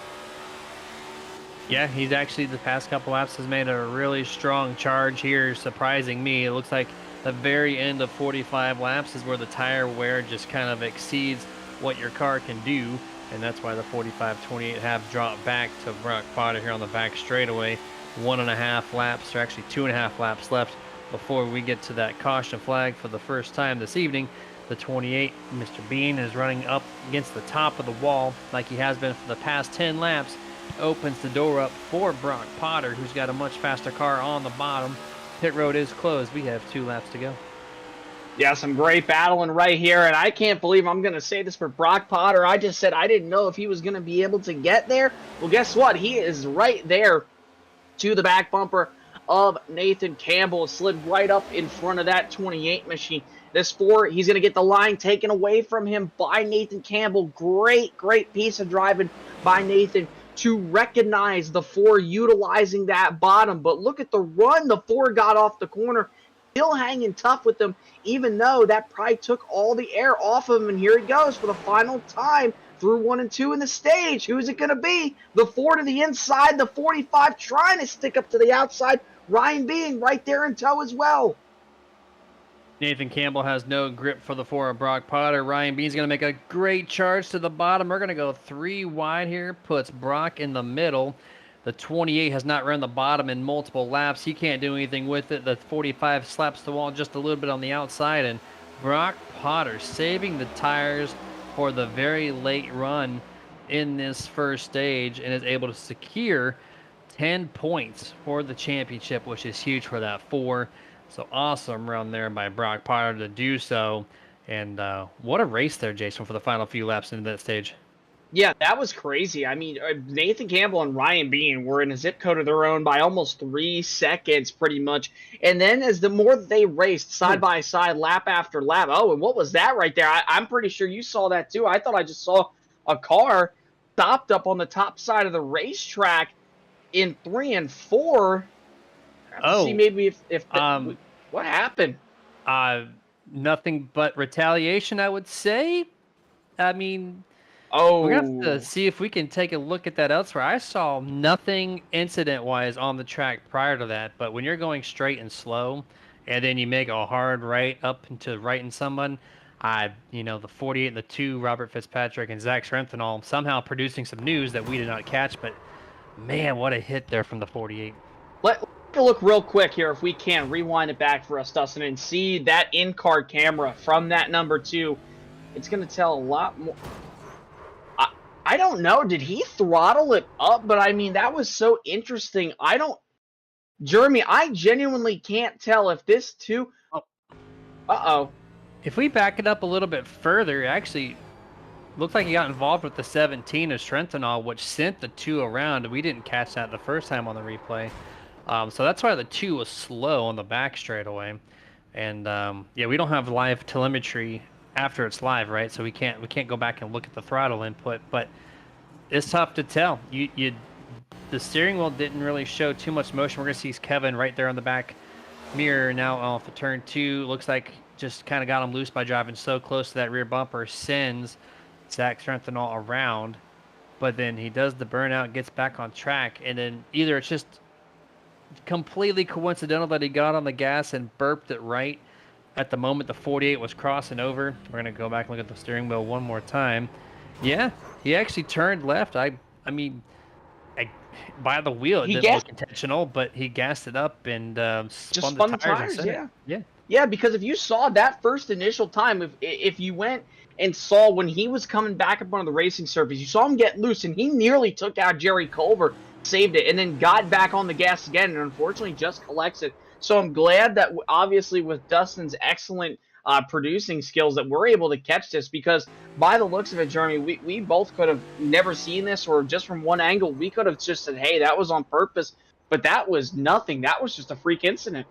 Yeah, he's actually the past couple laps has made a really strong charge here, surprising me. It looks like the very end of 45 laps is where the tire wear just kind of exceeds what your car can do, and that's why the 45-28 have dropped back to Brock Potter here on the back straightaway. 1.5 laps, or actually 2.5 laps left before we get to that caution flag for the first time this evening. The 28, Mr. Bean, is running up against the top of the wall like he has been for the past 10 laps. Opens the door up for Brock Potter, who's got a much faster car on the bottom. Pit road is closed. We have 2 laps to go. Yeah, some great battling right here, and I can't believe I'm going to say this for Brock Potter. I just said I didn't know if he was going to be able to get there. Well, guess what? He is right there to the back bumper of Nathan Campbell. Slid right up in front of that 28 machine. This 4, he's going to get the line taken away from him by Nathan Campbell. Great piece of driving by Nathan to recognize the 4 utilizing that bottom. But look at the run the 4 got off the corner. Still hanging tough with them, even though that probably took all the air off of him. And here he goes for the final time through 1 and 2 in the stage. Who's it going to be? The 4 to the inside, the 45 trying to stick up to the outside. Ryan Bean right there in tow as well. Nathan Campbell has no grip for the 4 of Brock Potter. Ryan Bean's going to make a great charge to the bottom. We're going to go 3 wide here. Puts Brock in the middle. The 28 has not run the bottom in multiple laps. He can't do anything with it. The 45 slaps the wall just a little bit on the outside. And Brock Potter saving the tires for the very late run in this first stage and is able to secure 10 points for the championship, which is huge for that 4. So awesome run there by Brock Potter to do so. And what a race there, Jason, for the final few laps into that stage. Yeah, that was crazy. I mean, Nathan Campbell and Ryan Bean were in a zip code of their own by almost 3 seconds, pretty much. And then as the more they raced side by side, lap after lap, oh, and what was that right there? I'm pretty sure you saw that too. I thought I just saw a car stopped up on the top side of the racetrack in 3 and 4. See maybe if what happened? Nothing but retaliation, I would say. I mean, oh, we're gonna have to see if we can take a look at that elsewhere. I saw nothing incident-wise on the track prior to that, but when you're going straight and slow, and then you make a hard right up into righting someone, the 48 and the 2, Robert Fitzpatrick and Zach Strenthenall, somehow producing some news that we did not catch, but Man, what a hit there from the 48. Let's take a look real quick here, if we can, rewind it back for us, Dustin, and see that in-car camera from that number 2. It's going to tell a lot more. I don't know. Did he throttle it up? But, I mean, that was so interesting. Jeremy, I genuinely can't tell if this 2... Uh-oh. If we back it up a little bit further, it actually looked like he got involved with the 17 of Strenthal, which sent the 2 around. We didn't catch that the first time on the replay. So that's why the 2 was slow on the back straightaway. And yeah, we don't have live telemetry after it's live, right? So we can't go back and look at the throttle input, but it's tough to tell. The steering wheel didn't really show too much motion. We're gonna see Kevin right there on the back mirror now off the turn 2. Looks like just kind of got him loose by driving so close to that rear bumper, sends Zach Strenthal around, but then he does the burnout, gets back on track, and then either it's just completely coincidental that he got on the gas and burped it right at the moment the 48 was crossing over. We're gonna go back and look at the steering wheel one more time. Yeah, he actually turned left. I mean, by the wheel, it didn't look intentional, but he gassed it up and spun the tires. Yeah. Yeah, because if you saw that first initial time, if you went and saw when he was coming back up on the racing surface, you saw him get loose, and he nearly took out Jerry Culver, saved it, and then got back on the gas again, and unfortunately just collects it. So I'm glad that, obviously, with Dustin's excellent producing skills, that we're able to catch this, because by the looks of it, Jeremy, we both could have never seen this, or just from one angle, we could have just said, hey, that was on purpose, but that was nothing. That was just a freak incident.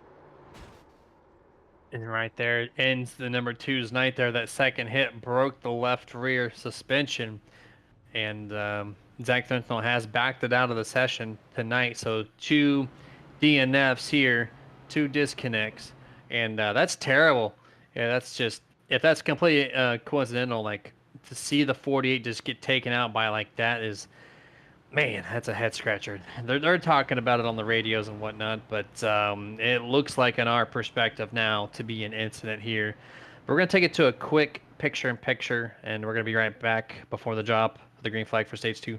And right there ends the number 2's night there. That second hit broke the left rear suspension. And Zach Strenthal has backed it out of the session tonight. So 2 DNFs here, 2 disconnects. And that's terrible. Yeah, that's just, if that's completely coincidental, like to see the 48 just get taken out by like that is, man, that's a head scratcher. They're talking about it on the radios and whatnot, but it looks like, in our perspective now, to be an incident here. But we're going to take it to a quick picture-in-picture, and we're going to be right back before the drop of the green flag for Stage 2.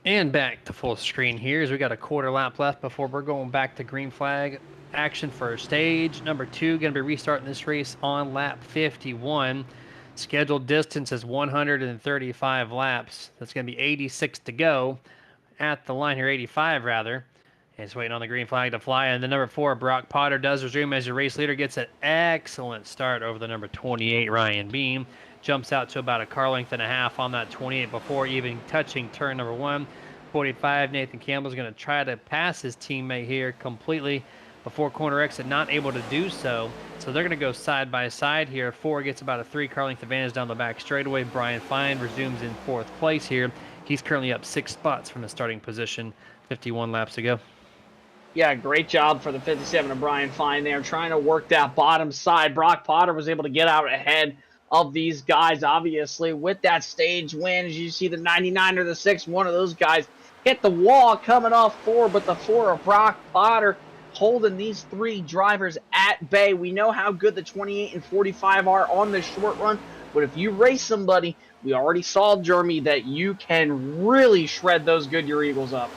And back to full screen here as we got a quarter lap left before we're going back to green flag action for stage number 2. Going to be restarting this race on lap 51. Scheduled distance is 135 laps. That's going to be 86 to go at the line here, 85 rather. And it's waiting on the green flag to fly. And the number 4, Brock Potter, does resume as your race leader. Gets an excellent start over the number 28, Ryan Beam. Jumps out to about a car length and a half on that 28 before even touching turn number 1. 45. Nathan Campbell's going to try to pass his teammate here completely before corner exit, not able to do so. So they're going to go side by side here. 4 gets about a 3-car length advantage down the back straightaway. Brian Fine resumes in 4th place here. He's currently up 6 spots from his starting position, 51 laps to go. Yeah, great job for the 57 of Brian Fine there, trying to work that bottom side. Brock Potter was able to get out ahead of these guys, obviously, with that stage win. As you see, the 99 or the 6, one of those guys hit the wall coming off 4, but the 4 of Brock Potter holding these 3 drivers at bay. We know how good the 28 and 45 are on the short run, but if you race somebody, we already saw, Jeremy, that you can really shred those Goodyear Eagles up.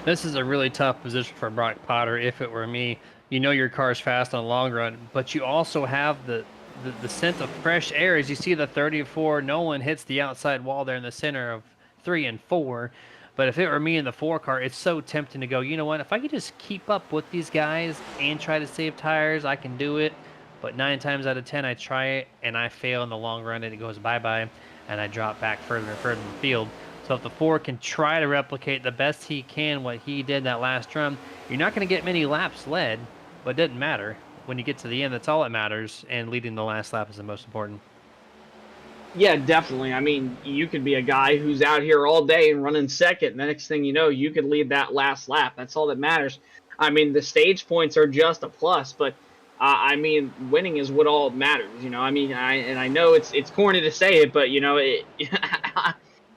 This is a really tough position for Brock Potter. If it were me, you know your car's fast on the long run, but you also have the scent of fresh air. As you see the 34, Nolan hits the outside wall there in the center of 3 and 4. But if it were me in the 4 car, it's so tempting to go, you know what, if I could just keep up with these guys and try to save tires, I can do it. But 9 times out of 10, I try it, and I fail in the long run, and it goes bye-bye, and I drop back further and further in the field. So if the 4 can try to replicate the best he can what he did that last run, you're not going to get many laps led, but it doesn't matter. When you get to the end, that's all that matters, and leading the last lap is the most important. Yeah, definitely. I mean, you could be a guy who's out here all day and running second, and the next thing you know, you could lead that last lap. That's all that matters. I mean, the stage points are just a plus, but I mean, winning is what all matters. You know, I mean, I know it's corny to say it, but you know,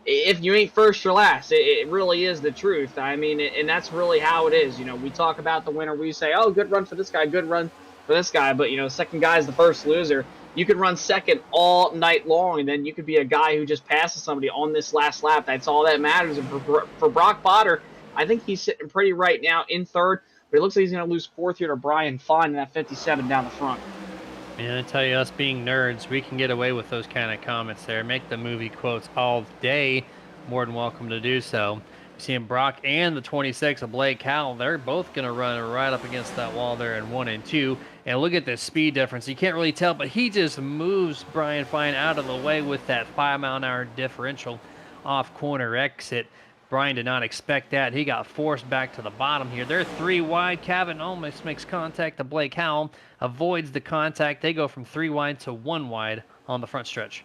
if you ain't first or last, it really is the truth. I mean, and that's really how it is. You know, we talk about the winner, we say, oh, good run for this guy, good run for this guy, but you know, second guy is the first loser. You could run second all night long, and then you could be a guy who just passes somebody on this last lap. That's all that matters. And for Brock Potter, I think he's sitting pretty right now in 3rd, but it looks like he's going to lose 4th here to Brian Fine in that 57 down the front. And I tell you, us being nerds, we can get away with those kind of comments there. Make the movie quotes all day. More than welcome to do so. Seeing Brock and the 26 of Blake Howell, they're both going to run right up against that wall there in 1 and 2. And look at this speed difference. You can't really tell, but he just moves Brian Fine out of the way with that 5-mile-an-hour differential off corner exit. Brian did not expect that. He got forced back to the bottom here. They're 3 wide. Cavan almost makes contact to Blake Howell, avoids the contact. They go from 3 wide to 1 wide on the front stretch.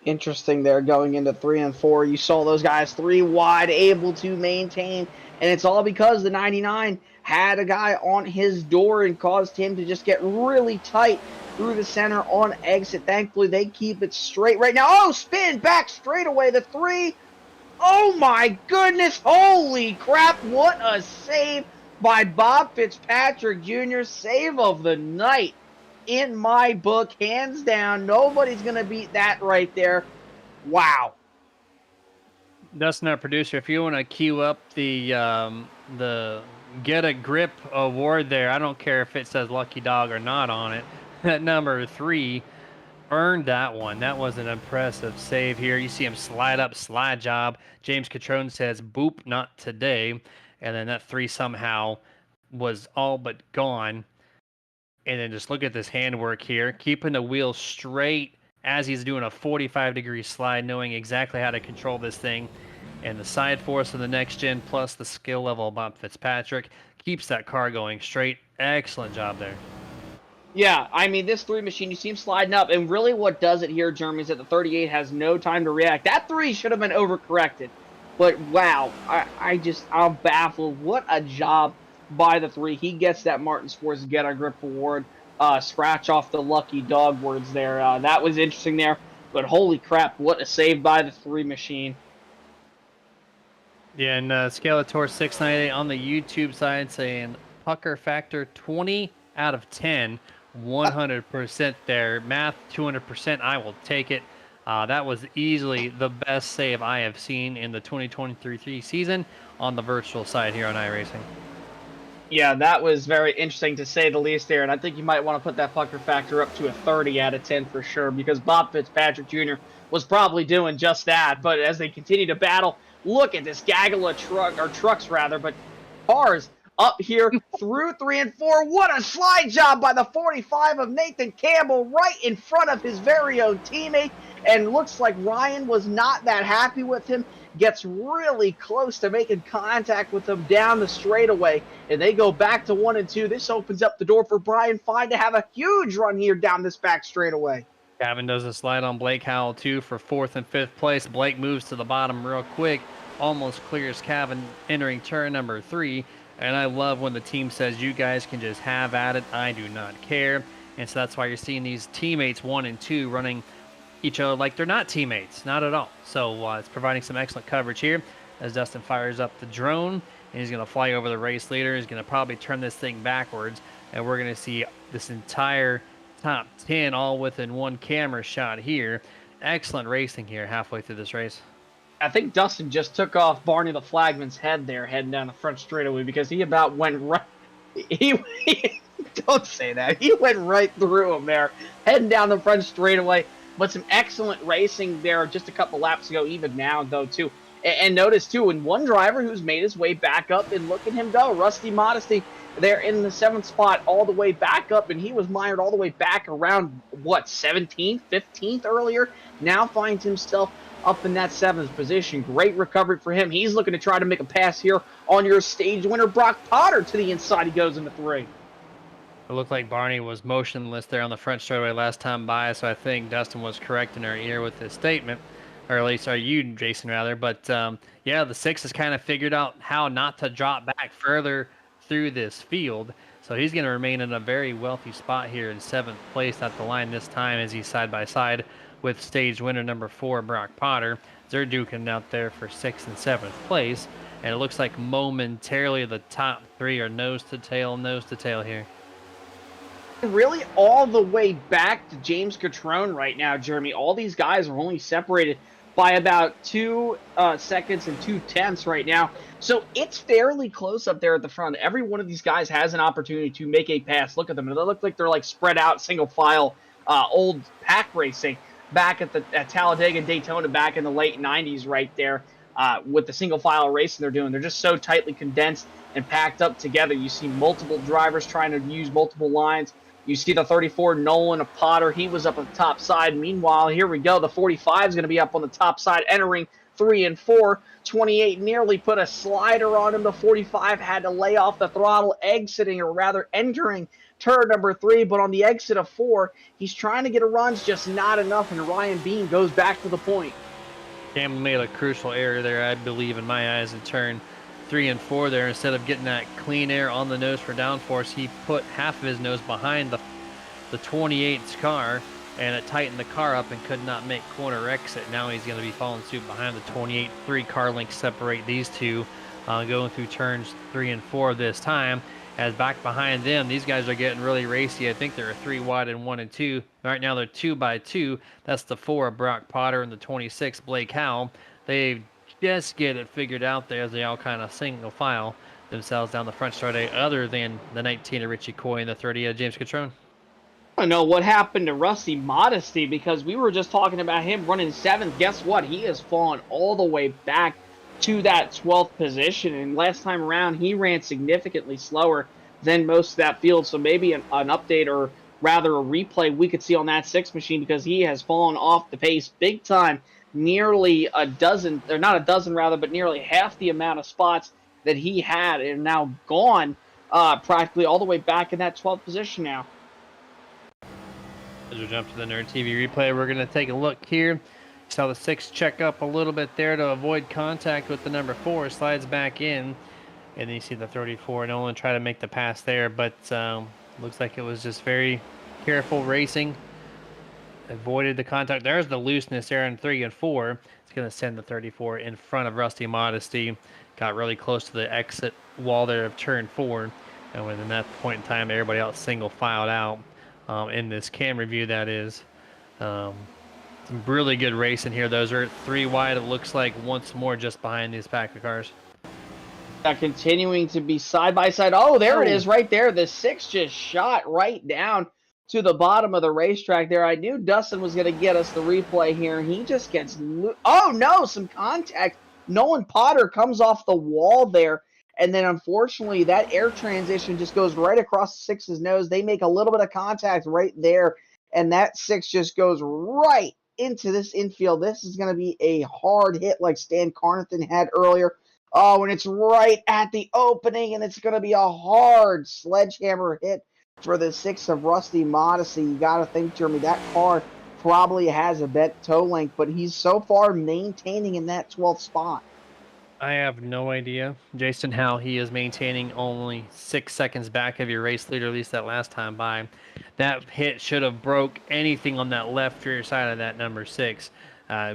Interesting there going into 3 and 4. You saw those guys 3 wide, able to maintain, and it's all because the 99 had a guy on his door and caused him to just get really tight through the center on exit. Thankfully, they keep it straight right now. Oh, spin back straight away. The 3. Oh my goodness. Holy crap. What a save by Bob Fitzpatrick Jr. Save of the night. In my book, hands down, nobody's going to beat that right there. Wow. Dustin, our producer, if you want to queue up the Get a Grip award there, I don't care if it says Lucky Dog or not on it. That number 3 earned that one. That was an impressive save here. You see him slide up, slide job. James Catrone says, boop, not today. And then that 3 somehow was all but gone. And then just look at this handwork here, keeping the wheel straight as he's doing a 45-degree slide, knowing exactly how to control this thing. And the side force of the next gen plus the skill level of Bob Fitzpatrick keeps that car going straight. Excellent job there. Yeah, I mean, this 3 machine, you see him sliding up, and really what does it here, Jeremy, is that the 38 has no time to react. That 3 should have been overcorrected. But, wow, I'm baffled. What a job by the 3. He gets that Martin Sports Get a Grip award. Scratch off the Lucky Dog words there. That was interesting there. But holy crap, what a save by the 3 machine. Yeah, and Skeletor 698 on the YouTube side saying pucker factor 20 out of 10. 100% there. Math 200%. I will take it. That was easily the best save I have seen in the 2023 season on the virtual side here on iRacing. Yeah, that was very interesting to say the least there, and I think you might want to put that pucker factor up to a 30 out of 10 for sure, because Bob Fitzpatrick Jr. was probably doing just that. But as they continue to battle, look at this gaggle of trucks, but cars up here through 3 and 4. What a slide job by the 45 of Nathan Campbell right in front of his very own teammate. And looks like Ryan was not that happy with him. Gets really close to making contact with him down the straightaway. And they go back to 1 and 2. This opens up the door for Brian Fine to have a huge run here down this back straightaway. Gavin does a slide on Blake Howell, too, for 4th and 5th place. Blake moves to the bottom real quick, almost clears Gavin entering turn number 3. And I love when the team says, you guys can just have at it. I do not care. And so that's why you're seeing these teammates 1 and 2 running each other like they're not teammates. Not at all. So it's providing some excellent coverage here as Dustin fires up the drone. And he's going to fly over the race leader. He's going to probably turn this thing backwards. And we're going to see this entire top 10 all within one camera shot here. Excellent racing here halfway through this race. I think Dustin just took off Barney the flagman's head there heading down the front straightaway because he about went right. He don't say that. He went right through him there, heading down the front straightaway. But some excellent racing there just a couple laps ago, even now though too. And notice too, and one driver who's made his way back up, and look at him go, Rusty Modesty. They're in the 7th spot all the way back up, and he was mired all the way back around, what, 17th, 15th earlier? Now finds himself up in that 7th position. Great recovery for him. He's looking to try to make a pass here on your stage winner, Brock Potter, to the inside. He goes into 3. It looked like Barney was motionless there on the front straightaway last time by, so I think Dustin was correct in our ear with his statement. Or at least are you, Jason, rather. But, yeah, the 6 has kind of figured out how not to drop back further through this field. So he's going to remain in a very wealthy spot here in 7th place at the line this time as he's side by side with stage winner number 4, Brock Potter. They're duking out there for 6th and 7th place. And it looks like momentarily the top 3 are nose to tail here. Really all the way back to James Catrone right now, Jeremy. All these guys are only separated by about 2 seconds and 2/10 right now. So it's fairly close up there at the front. Every one of these guys has an opportunity to make a pass. Look at them. They look like they're like spread out, single file, old pack racing back at Talladega and Daytona back in the late 90s right there with the single file racing they're doing. They're just so tightly condensed and packed up together. You see multiple drivers trying to use multiple lines. You see the 34, Nolan of Potter. He was up on the top side. Meanwhile, here we go. The 45 is going to be up on the top side, entering 3 and 4. 28 nearly put a slider on him. The 45 had to lay off the throttle, exiting, or rather entering turn number 3. But on the exit of 4, he's trying to get a run. It's just not enough, and Ryan Bean goes back to the point. Campbell made a crucial error there, I believe, in my eyes, in turn 3 and 4 there. Instead of getting that clean air on the nose for downforce, he put half of his nose behind the 28's car, and it tightened the car up and could not make corner exit. Now he's going to be following suit behind the 28. 3 car lengths separate these two, going through turns 3 and 4 this time. As back behind them, these guys are getting really racy. I think they're 3 wide and 1 and 2. Right now they're 2 by 2. That's the 4 of Brock Potter and the 26 Blake Howell. They just get it figured out there as they all kind of single file themselves down the front straightaway, other than the 19 of Richie Coy and the 30 of James Catrone. I don't know what happened to Rusty Modesty because we were just talking about him running 7th. Guess what? He has fallen all the way back to that 12th position. And last time around, he ran significantly slower than most of that field. So maybe an update or rather a replay we could see on that 6 machine because he has fallen off the pace big time. Nearly a dozen, or not a dozen rather, but nearly half the amount of spots that he had are now gone practically all the way back in that 12th position now. As we jump to the Nerd TV replay, we're going to take a look here. Saw the 6 check up a little bit there to avoid contact with the number 4, slides back in, and then you see the 34 Nolan try to make the pass there, but looks like it was just very careful racing. Avoided the contact. There's the looseness there in 3 and 4. It's going to send the 34 in front of Rusty Modesty. Got really close to the exit wall there of turn 4. And within that point in time, everybody else single filed out in this camera view, that is. Some really good racing here. Those are 3 wide, it looks like, once more just behind these pack of cars. Continuing to be side by side. Oh, there it is right there. The 6 just shot right down to the bottom of the racetrack there. I knew Dustin was going to get us the replay here. He just gets... Oh, no, some contact. Nolan Potter comes off the wall there And then unfortunately, that air transition just goes right across the 6's nose. They make a little bit of contact right there, and that 6 just goes right into this infield. This is going to be a hard hit like Stan Carnathan had earlier. Oh, and it's right at the opening, and it's going to be a hard sledgehammer hit for the 6 of Rusty Modesty. You got to think, Jeremy, that car probably has a bent toe length, but he's so far maintaining in that 12th spot. I have no idea, Jason, how he is maintaining only 6 seconds back of your race leader, at least that last time by. That hit should have broke anything on that left rear side of that number 6.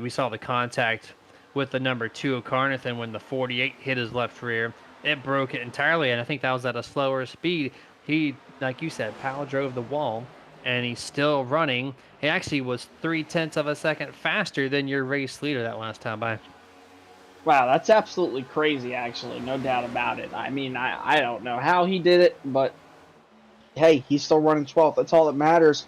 We saw the contact with the number 2 of Carnathan when the 48 hit his left rear. It broke it entirely, and I think that was at a slower speed. He, like you said, power drove the wall, and he's still running. He actually was 0.3 of a second faster than your race leader that last time by. Wow, that's absolutely crazy, actually. No doubt about it. I mean, I don't know how he did it, but hey, he's still running 12th. That's all that matters.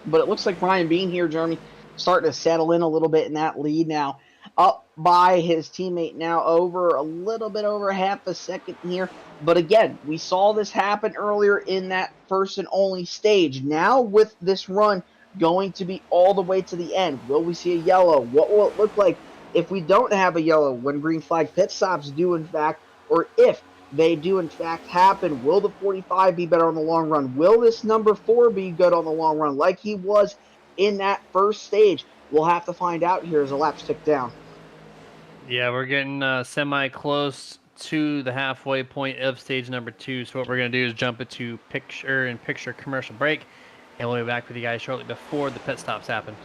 But it looks like Ryan Bean here, Jeremy, starting to settle in a little bit in that lead now. Up by his teammate now over a little bit over half a second here. But again, we saw this happen earlier in that first and only stage. Now with this run going to be all the way to the end, will we see a yellow? What will it look like if we don't have a yellow when green flag pit stops do in fact, or if they do in fact happen, will the 45 be better on the long run? Will this number 4 be good on the long run like he was in that first stage? We'll have to find out here as the laps tick down. Yeah, we're getting semi-close to the halfway point of stage number 2. So what we're going to do is jump into picture commercial break, and we'll be back with you guys shortly before the pit stops happen.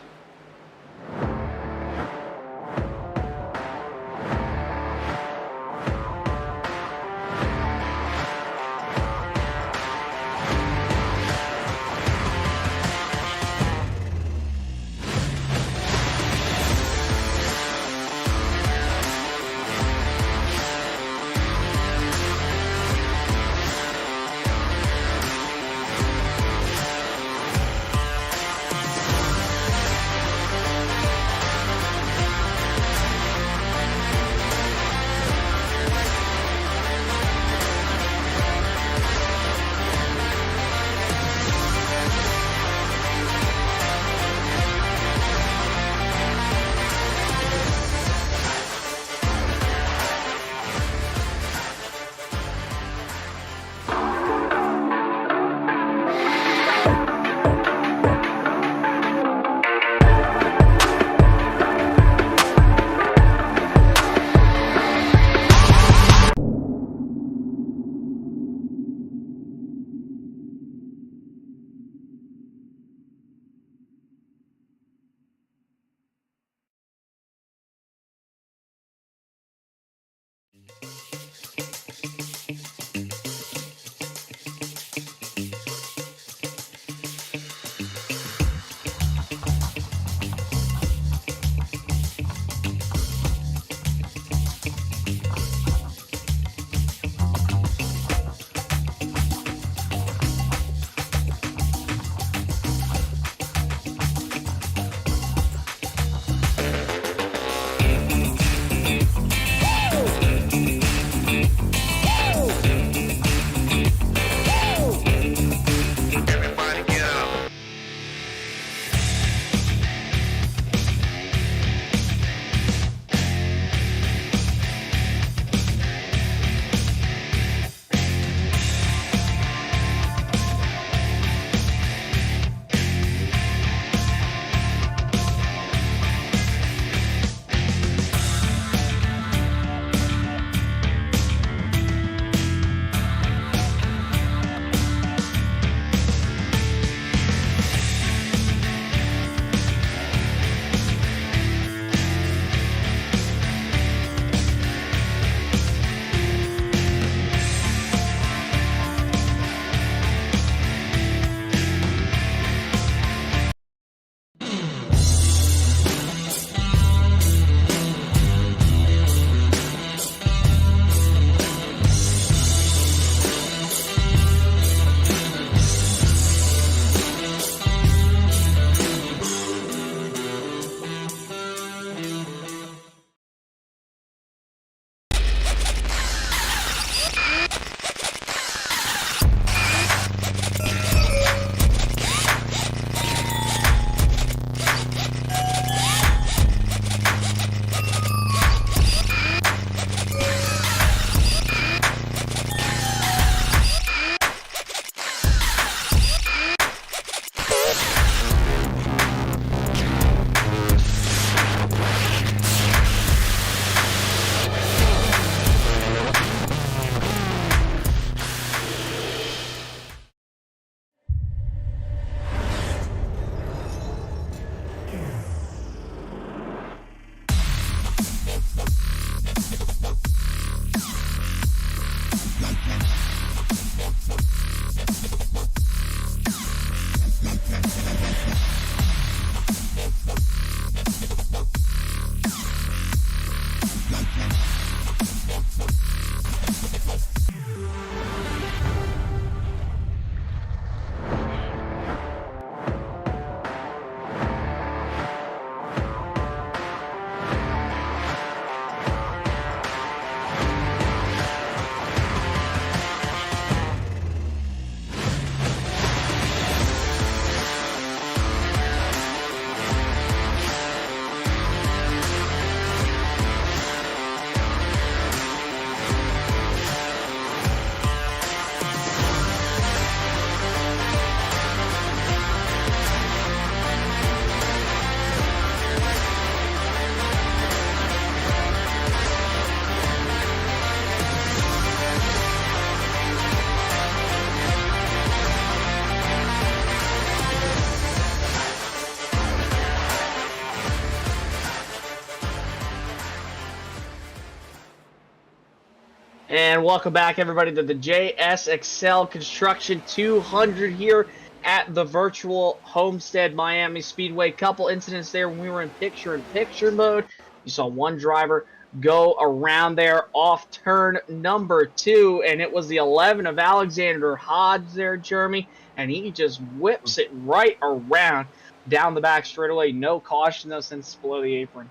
And welcome back, everybody, to the JSXL Construction 200 here at the virtual Homestead-Miami Speedway. Couple incidents there when we were in picture-in-picture mode. You saw one driver go around there off turn number 2, and it was the 11 of Alexander Hodge there, Jeremy, and he just whips it right around down the back straightaway. No caution, though, since it's below the apron.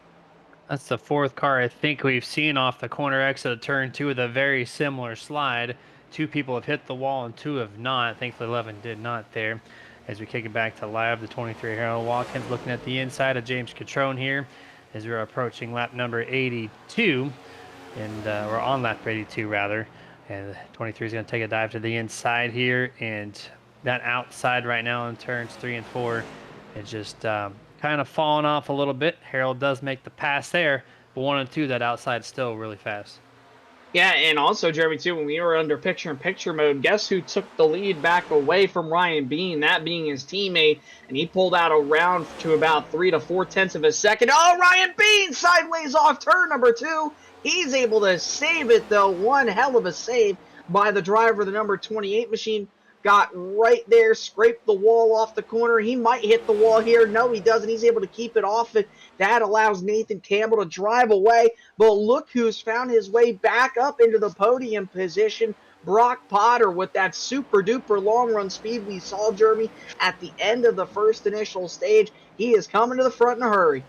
That's the fourth car I think we've seen off the corner exit of turn 2 with a very similar slide. 2 people have hit the wall and 2 have not. Thankfully 11 did not there. As we kick it back to live, the 23 Harold Watkins looking at the inside of James Catrone here as we're approaching lap number 82. And we're on lap 82 rather. And 23 is going to take a dive to the inside here. And that outside right now in turns 3 and 4 is just kind of falling off a little bit. Harold does make the pass there, but 1 and 2, that outside still really fast. Yeah, and also, Jeremy, too, when we were under picture-in-picture mode, guess who took the lead back away from Ryan Bean, that being his teammate, and he pulled out around to about 3 to 4 tenths of a second. Oh, Ryan Bean sideways off turn number 2. He's able to save it, though. One hell of a save by the driver of the number 28 machine. Got right there, scraped the wall off the corner. He might hit the wall here. No, he doesn't. He's able to keep it off it. That allows Nathan Campbell to drive away. But look who's found his way back up into the podium position. Brock Potter with that super-duper long-run speed we saw, Jeremy, at the end of the first initial stage. He is coming to the front in a hurry.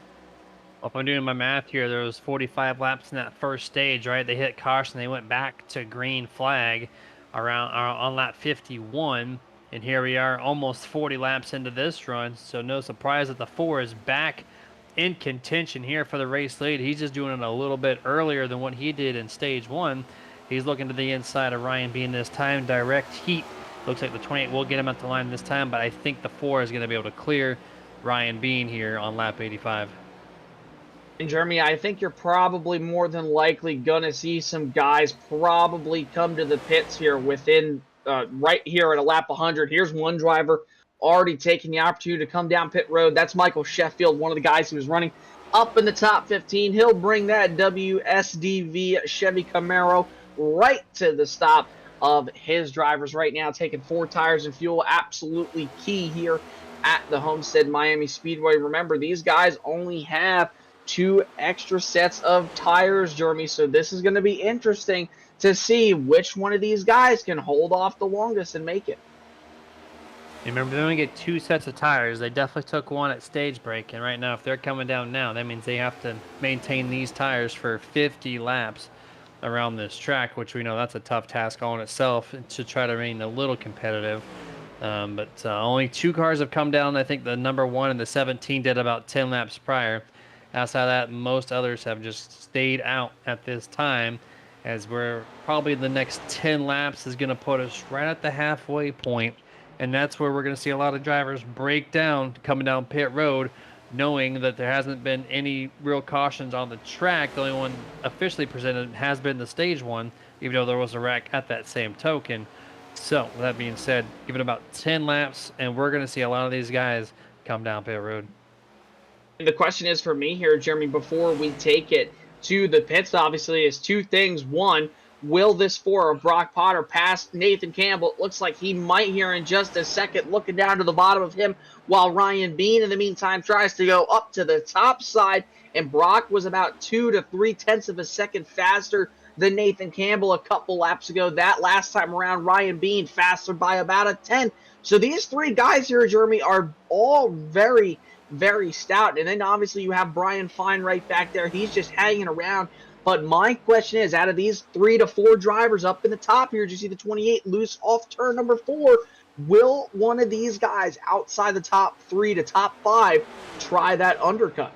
Well, if I'm doing my math here, there was 45 laps in that first stage, right? They hit caution. They went back to green flag around on lap 51, and here we are almost 40 laps into this run, so no surprise that the 4 is back in contention here for the race lead. He's just doing it a little bit earlier than what he did in stage 1. He's looking to the inside of Ryan Bean this time. Direct heat. Looks like the 28 will get him at the line this time, but I think the 4 is going to be able to clear Ryan Bean here on lap 85. And Jeremy, I think you're probably more than likely going to see some guys probably come to the pits here within right here at a lap 100. Here's one driver already taking the opportunity to come down pit road. That's Michael Sheffield, one of the guys who was running up in the top 15. He'll bring that WSDV Chevy Camaro right to the stop of his drivers right now, taking 4 tires and fuel. Absolutely key here at the Homestead-Miami Speedway. Remember, these guys only have 2 extra sets of tires, Jeremy, so this is going to be interesting to see which one of these guys can hold off the longest and make it. Remember, they only get 2 sets of tires. They definitely took 1 at stage break, and right now, if they're coming down now, that means they have to maintain these tires for 50 laps around this track, which we know that's a tough task all in itself to try to remain a little competitive. But only 2 cars have come down. I think the number 1 and the 17 did about 10 laps prior. Outside of that, most others have just stayed out at this time, as we're probably the next 10 laps is going to put us right at the halfway point, and that's where we're going to see a lot of drivers break down coming down pit road, knowing that there hasn't been any real cautions on the track. The only one officially presented has been the stage 1, even though there was a wreck at that same token. So, with that being said, give it about 10 laps, and we're going to see a lot of these guys come down pit road. The question is for me here, Jeremy, before we take it to the pits, obviously, is 2 things. 1, will this 4 of Brock Potter pass Nathan Campbell? It looks like he might here in just a second, looking down to the bottom of him, while Ryan Bean, in the meantime, tries to go up to the top side, and Brock was about 2 to 3 tenths of a second faster than Nathan Campbell a couple laps ago. That last time around, Ryan Bean faster by about a 10. So these 3 guys here, Jeremy, are all very stout. And then obviously you have Brian Fine right back there. He's just hanging around. But my question is, out of these 3 to 4 drivers up in the top here, you see the 28 loose off turn number 4, will one of these guys outside the top 3 to top 5 try that undercut?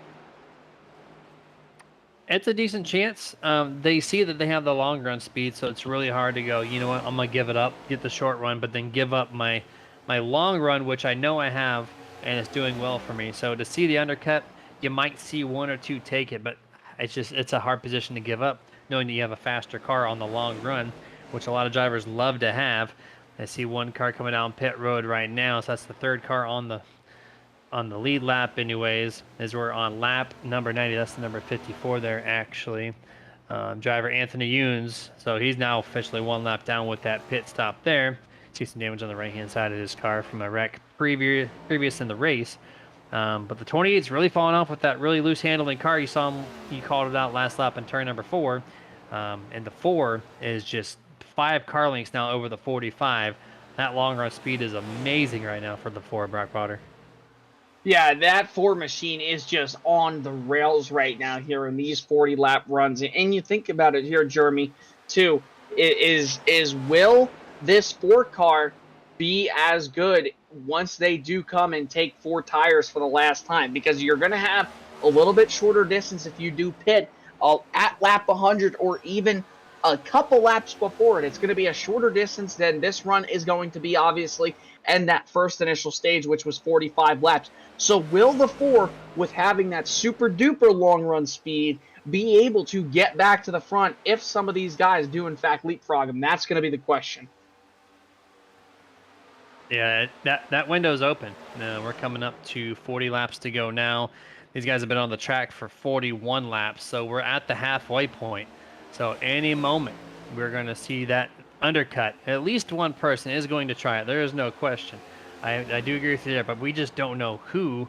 It's a decent chance. They see that they have the long run speed, so it's really hard to go, you know what, I'm going to give it up, get the short run, but then give up my long run, which I know I have, and it's doing well for me. So to see the undercut, you might see 1 or 2 take it, but it's a hard position to give up, knowing that you have a faster car on the long run, which a lot of drivers love to have. I see 1 car coming down pit road right now, so that's the 3rd car on the lead lap anyways, as we're on lap number 90. That's the number 54 there, actually. driver Anthony Younes. So he's now officially 1 lap down with that pit stop there. See some damage on the right-hand side of his car from a wreck previous in the race. But the 28's really falling off with that really loose handling car. You saw him, he called it out last lap in turn number 4. And the 4 is just 5 car lengths now over the 45. That long run speed is amazing right now for the 4, Brock Potter. Yeah, that 4 machine is just on the rails right now here in these 40-lap runs. And you think about it here, Jeremy, too, will this 4 car be as good once they do come and take 4 tires for the last time? Because you're going to have a little bit shorter distance if you do pit at lap 100 or even a couple laps before it. It's going to be a shorter distance than this run is going to be, obviously, and that first initial stage, which was 45 laps. So will the 4, with having that super duper long run speed, be able to get back to the front if some of these guys do in fact leapfrog them? That's going to be the question. Yeah, that window's open. We're coming up to 40 laps to go now. These guys have been on the track for 41 laps, so we're at the halfway point. So any moment, we're going to see that undercut. At least one person is going to try it. There is no question. I do agree with you there, but we just don't know who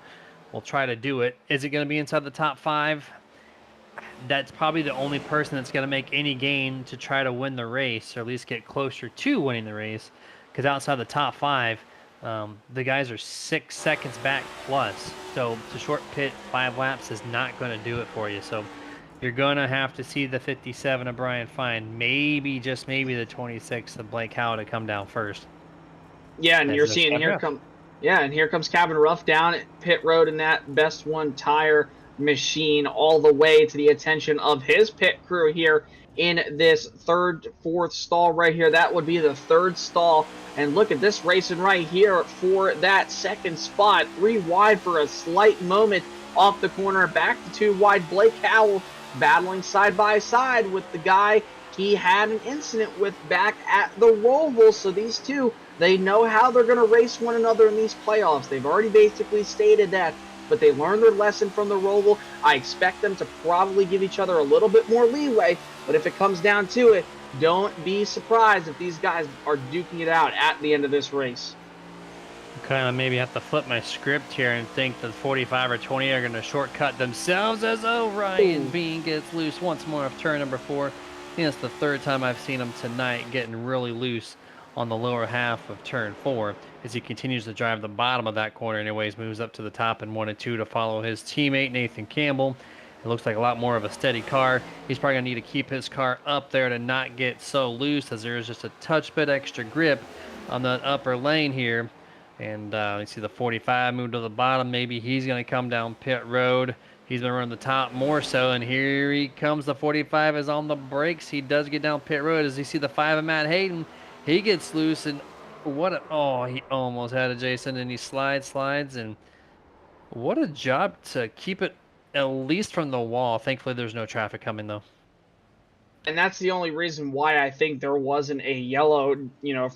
will try to do it. Is it going to be inside the top 5? That's probably the only person that's going to make any gain to try to win the race, or at least get closer to winning the race. Because outside the top 5, the guys are 6 seconds back plus. So to short pit 5 laps is not going to do it for you. So you're going to have to see the 57 of Brian Fine, maybe, just maybe the 26 of Blake Howe to come down first. Yeah, and you're seeing here comes Cabin Ruff down at pit road in that best one tire machine, all the way to the attention of his pit crew here in this 3rd, 4th stall right here. That would be the 3rd stall. And look at this racing right here for that 2nd spot. 3 wide for a slight moment off the corner. Back to 2 wide. Blake Howell battling side by side with the guy he had an incident with back at the Roval. So these two, they know how they're going to race one another in these playoffs. They've already basically stated that, but they learned their lesson from the Roval. I expect them to probably give each other a little bit more leeway, but if it comes down to it, don't be surprised if these guys are duking it out at the end of this race. Kind of maybe have to flip my script here and think that 45 or 20 are going to shortcut themselves as Ryan Bean gets loose once more off turn number 4. I think that's the 3rd time I've seen him tonight getting really loose on the lower half of turn 4 as he continues to drive the bottom of that corner anyways, moves up to the top in 1 and 2 to follow his teammate Nathan Campbell. It looks like a lot more of a steady car. He's probably going to need to keep his car up there to not get so loose, as there is just a touch bit extra grip on that upper lane here. And you see the 45 move to the bottom. Maybe he's going to come down pit road. He's been running the top more so, and here he comes. The 45 is on the brakes. He does get down pit road. As you see the 5 of Matt Hayden, he gets loose, and he almost had it, Jason, and he slides, and what a job to keep it at least from the wall. Thankfully, there's no traffic coming, though. And that's the only reason why I think there wasn't a yellow,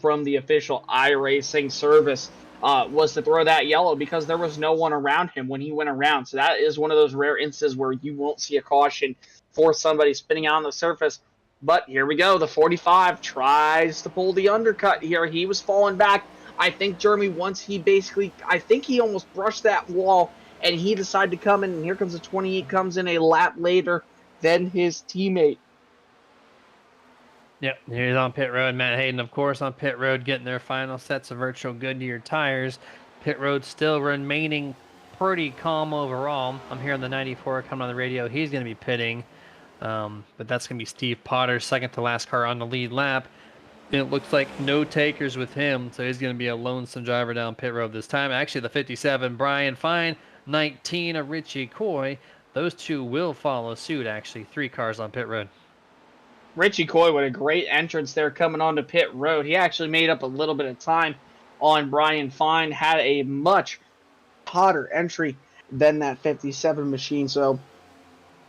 from the official iRacing service, was to throw that yellow, because there was no one around him when he went around. So that is one of those rare instances where you won't see a caution for somebody spinning out on the surface. But here we go. The 45 tries to pull the undercut here. He was falling back. I think, Jeremy, I think he almost brushed that wall, and he decided to come in, and here comes the 28, comes in a lap later than his teammate. Yep, here's on pit road. Matt Hayden, of course, on pit road, getting their final sets of virtual Goodyear tires. Pit road still remaining pretty calm overall. I'm hearing the 94 coming on the radio. He's going to be pitting, but that's going to be Steve Potter, second to last car on the lead lap. And it looks like no takers with him, so he's going to be a lonesome driver down pit road this time. Actually, the 57, Brian Fine, 19 of Richie Coy. Those two will follow suit, actually. 3 cars on pit road. Richie Coy with a great entrance there coming onto pit road. He actually made up a little bit of time on Brian Fine, had a much hotter entry than that 57 machine. So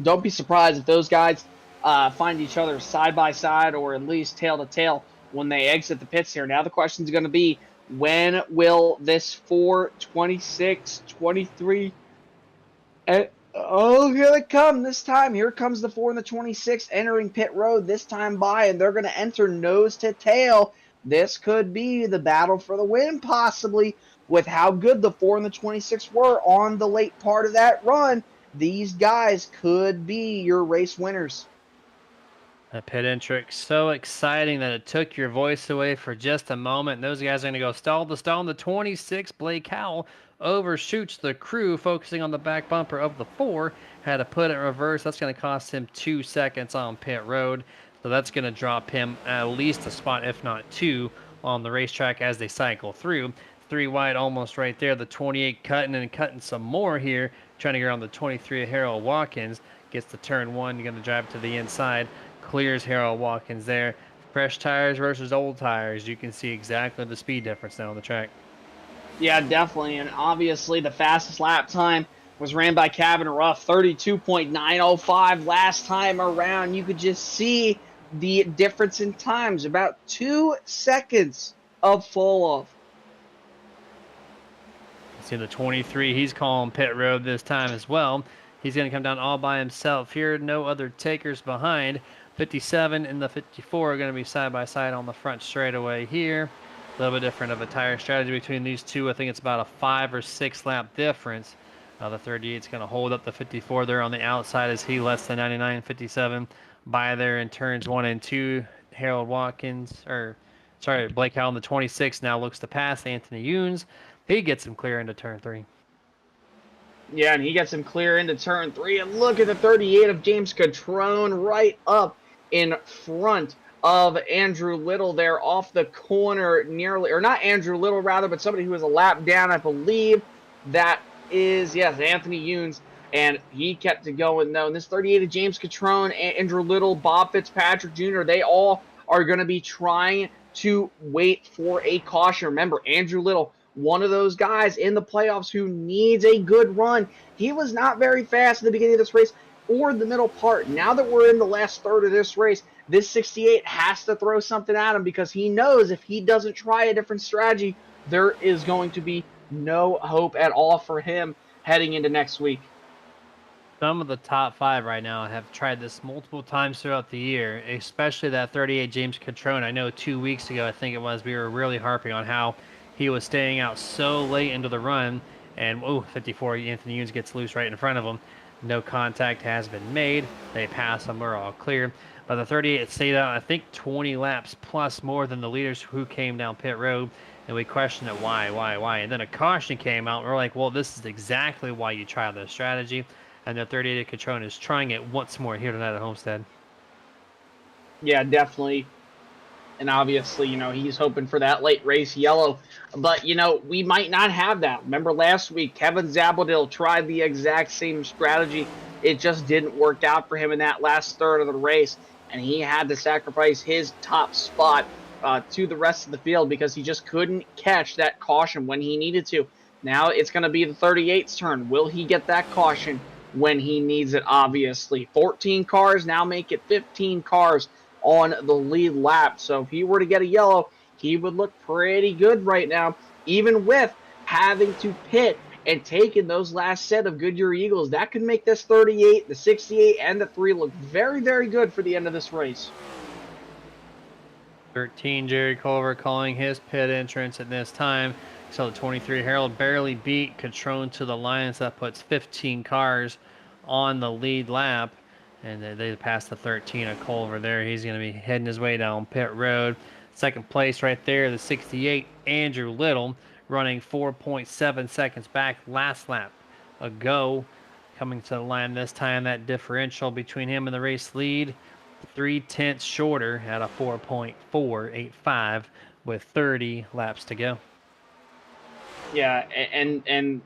don't be surprised if those guys find each other side by side, or at least tail to tail, when they exit the pits here. Now the question is going to be, when will this 4, 26, 23, Oh, here they come this time. Here comes the 4 and the 26 entering pit road this time by, and they're going to enter nose to tail. This could be the battle for the win, possibly, with how good the 4 and the 26 were on the late part of that run. These guys could be your race winners. That pit entry, so exciting that it took your voice away for just a moment. And those guys are going to go stall to stall. And the 26, Blake Howell, overshoots the crew, focusing on the back bumper of the 4. Had to put it in reverse. That's going to cost him 2 seconds on pit road. So that's going to drop him at least a spot, if not 2, on the racetrack as they cycle through. 3 wide almost right there. The 28 cutting and cutting some more here, trying to get on the 23 Harold Watkins. Gets to turn 1, you're going to drive to the inside. Clears Harold Watkins there. Fresh tires versus old tires. You can see exactly the speed difference now on the track. Yeah, definitely. And obviously, the fastest lap time was ran by Cabin Ruff, 32.905 last time around. You could just see the difference in times, about 2 seconds of fall off. See the 23, he's calling pit road this time as well. He's going to come down all by himself here. No other takers behind. 57 and the 54 are going to be side by side on the front straightaway here. A little bit different of a tire strategy between these two. I think it's about a 5 or 6 lap difference. The 38 is going to hold up the 54 there on the outside as he lets the 99 57 by there in turns 1 and 2. Harold Watkins, or sorry, Blake Howell in the 26 now looks to pass Anthony Younes. He gets him clear into turn 3. Yeah, and he gets him clear into turn 3. And look at the 38 of James Catrone right up in front of Andrew Little there off the corner nearly, or not Andrew Little rather, but somebody who was a lap down, I believe. That is, yes, Anthony Younes. And he kept it going, though. And this 38 of James Catrone, Andrew Little, Bob Fitzpatrick Jr., they all are going to be trying to wait for a caution. Remember, Andrew Little, one of those guys in the playoffs who needs a good run. He was not very fast at the beginning of this race or the middle part. Now that we're in the last third of this race, this 68 has to throw something at him because he knows if he doesn't try a different strategy, there is going to be no hope at all for him heading into next week. Some of the top 5 right now have tried this multiple times throughout the year, especially that 38 James Catrone. I know 2 weeks ago, I think it was, we were really harping on how he was staying out so late into the run. And, 54, Anthony Younes gets loose right in front of him. No contact has been made. They pass him. We're all clear. But the 38 stayed out, I think, 20 laps plus more than the leaders who came down pit road. And we questioned it, why? And then a caution came out. And we're like, well, this is exactly why you try this strategy. And the 38 Catrone is trying it once more here tonight at Homestead. Yeah, definitely. And obviously, he's hoping for that late race yellow. But, we might not have that. Remember last week, Kevin Zabaldil tried the exact same strategy. It just didn't work out for him in that last third of the race. And he had to sacrifice his top spot to the rest of the field because he just couldn't catch that caution when he needed to. Now it's going to be the 38's turn. Will he get that caution when he needs it, obviously? 14 cars now make it 15 cars on the lead lap. So if he were to get a yellow, he would look pretty good right now, even with having to pit and taking those last set of Goodyear Eagles. That could make this 38, the 68, and the 3 look very, very good for the end of this race. 13, Jerry Culver calling his pit entrance at this time. So the 23 Harold barely beat Catrone to the line, so that puts 15 cars on the lead lap. And they passed the 13 of Culver there. He's going to be heading his way down pit road. Second place right there, the 68, Andrew Little, running 4.7 seconds back last lap ago. Coming to the line this time, that differential between him and the race lead, 0.3 shorter at a 4.485 with 30 laps to go. Yeah, and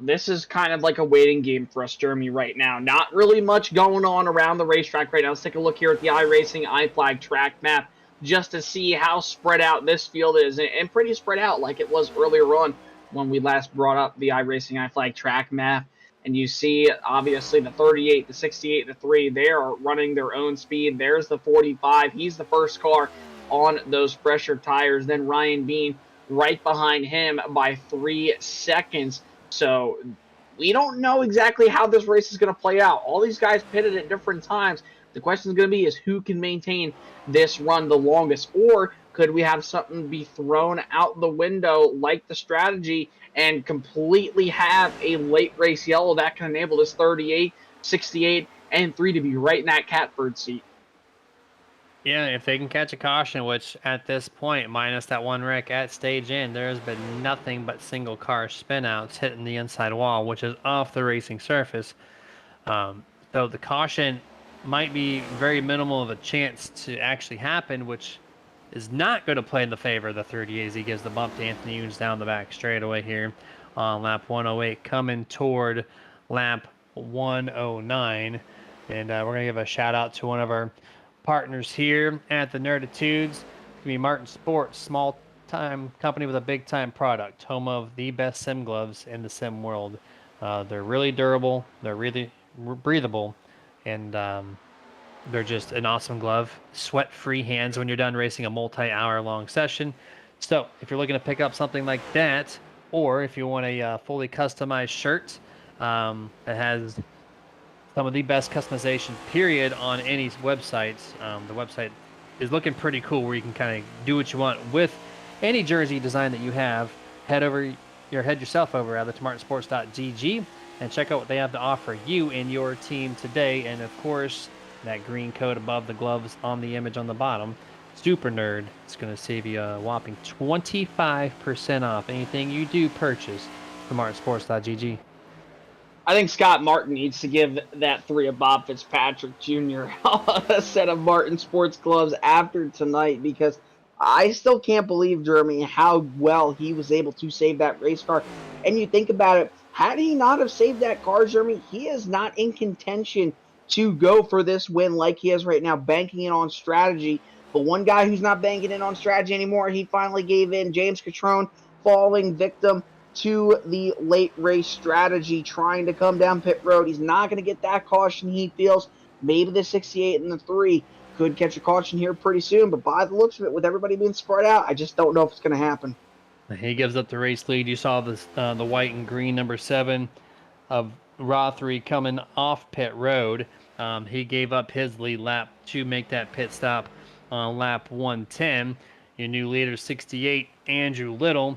this is kind of like a waiting game for us, Jeremy, right now. Not really much going on around the racetrack right now. Let's take a look here at the iRacing iFlag track map just to see how spread out this field is, and pretty spread out like it was earlier on when we last brought up the iRacing iFlag track map. And you see, obviously, the 38, the 68, the 3, they are running their own speed. There's the 45. He's the first car on those pressure tires. Then Ryan Bean right behind him by 3 seconds. So We don't know exactly how this race is going to play out. All these guys pitted at different times. The question is going to be is who can maintain this run the longest, or could we have something be thrown out the window like the strategy and completely have a late race yellow that can enable this 38, 68, and 3 to be right in that catbird seat? Yeah, if they can catch a caution, which at this point, minus that one wreck at stage end, there's been nothing but single car spinouts hitting the inside wall, which is off the racing surface. So the caution might be very minimal of a chance to actually happen, which is not going to play in the favor of the 38 as he gives the bump to Anthony Younes down the back straightaway here on lap 108, coming toward lap 109. And we're going to give a shout out to one of our partners here at the Nerditudes. It's going to be Martin Sports, small time company with a big time product, home of the best sim gloves in the sim world. They're really durable, they're really breathable, and they're just an awesome glove. Sweat-free hands when you're done racing a multi-hour long session. So if you're looking to pick up something like that, or if you want a fully customized shirt that has some of the best customization period on any websites, the website is looking pretty cool where you can kind of do what you want with any jersey design that you have. Head yourself over rather to martinsports.gg and check out what they have to offer you and your team today. And of course, that green code above the gloves on the image on the bottom, Super Nerd, it's going to save you a whopping 25% off anything you do purchase from martinsports.gg. I think Scott Martin needs to give that 3 of Bob Fitzpatrick Jr. a set of Martin Sports gloves after tonight, because I still can't believe, Jeremy, how well he was able to save that race car. And you think about it, had he not have saved that car, Jeremy, he is not in contention to go for this win like he is right now, banking it on strategy. But one guy who's not banking it on strategy anymore, he finally gave in. James Catrone falling victim to the late race strategy, trying to come down pit road. He's not going to get that caution, he feels. Maybe the 68 and the 3 could catch a caution here pretty soon, but by the looks of it, with everybody being spread out, I just don't know if it's going to happen. He gives up the race lead. You saw this, the white and green number 7 of Rothery coming off pit road. He gave up his lead lap to make that pit stop on lap 110. Your new leader, 68, Andrew Little,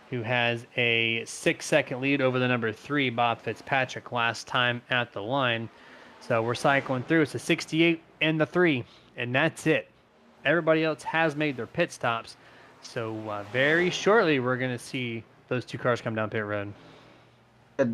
who has a 6-second lead over the number 3, Bob Fitzpatrick, last time at the line. So we're cycling through. It's a 68 and the 3, and that's it. Everybody else has made their pit stops. So very shortly, we're going to see those 2 cars come down pit road.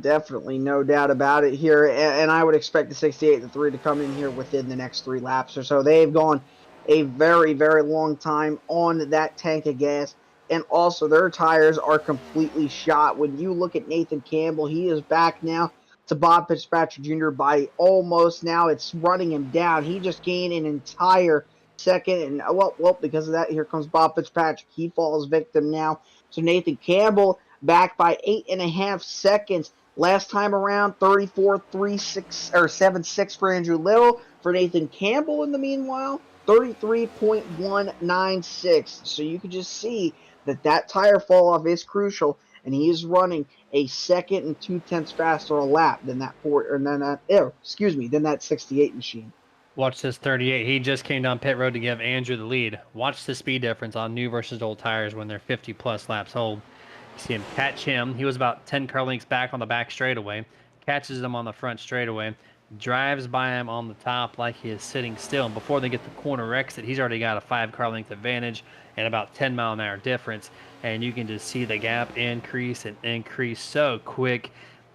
Definitely, no doubt about it here. And I would expect the 68 and the 3 to come in here within the next 3 laps or so. They've gone a very, very long time on that tank of gas. And also, their tires are completely shot. When you look at Nathan Campbell, he is back now to Bob Fitzpatrick Jr. by almost now. It's running him down. He just gained an entire second. And, well, because of that, here comes Bob Fitzpatrick. He falls victim now. So Nathan Campbell back by 8.5 seconds. Last time around, 34.36 or 7.6 for Andrew Little. For Nathan Campbell, in the meanwhile, 33.196. So you can just see that tire fall off is crucial, and he is running a 2 and 2/10 faster a lap than that than that 68 machine. Watch this 38. He just came down pit road to give Andrew the lead. Watch the speed difference on new versus old tires when they're 50-plus laps old. You see him catch him. He was about 10 car lengths back on the back straightaway. Catches him on the front straightaway. Drives by him on the top like he is sitting still. And before they get the corner exit, he's already got a 5 car length advantage and about 10 mile an hour difference. And you can just see the gap increase and increase so quick.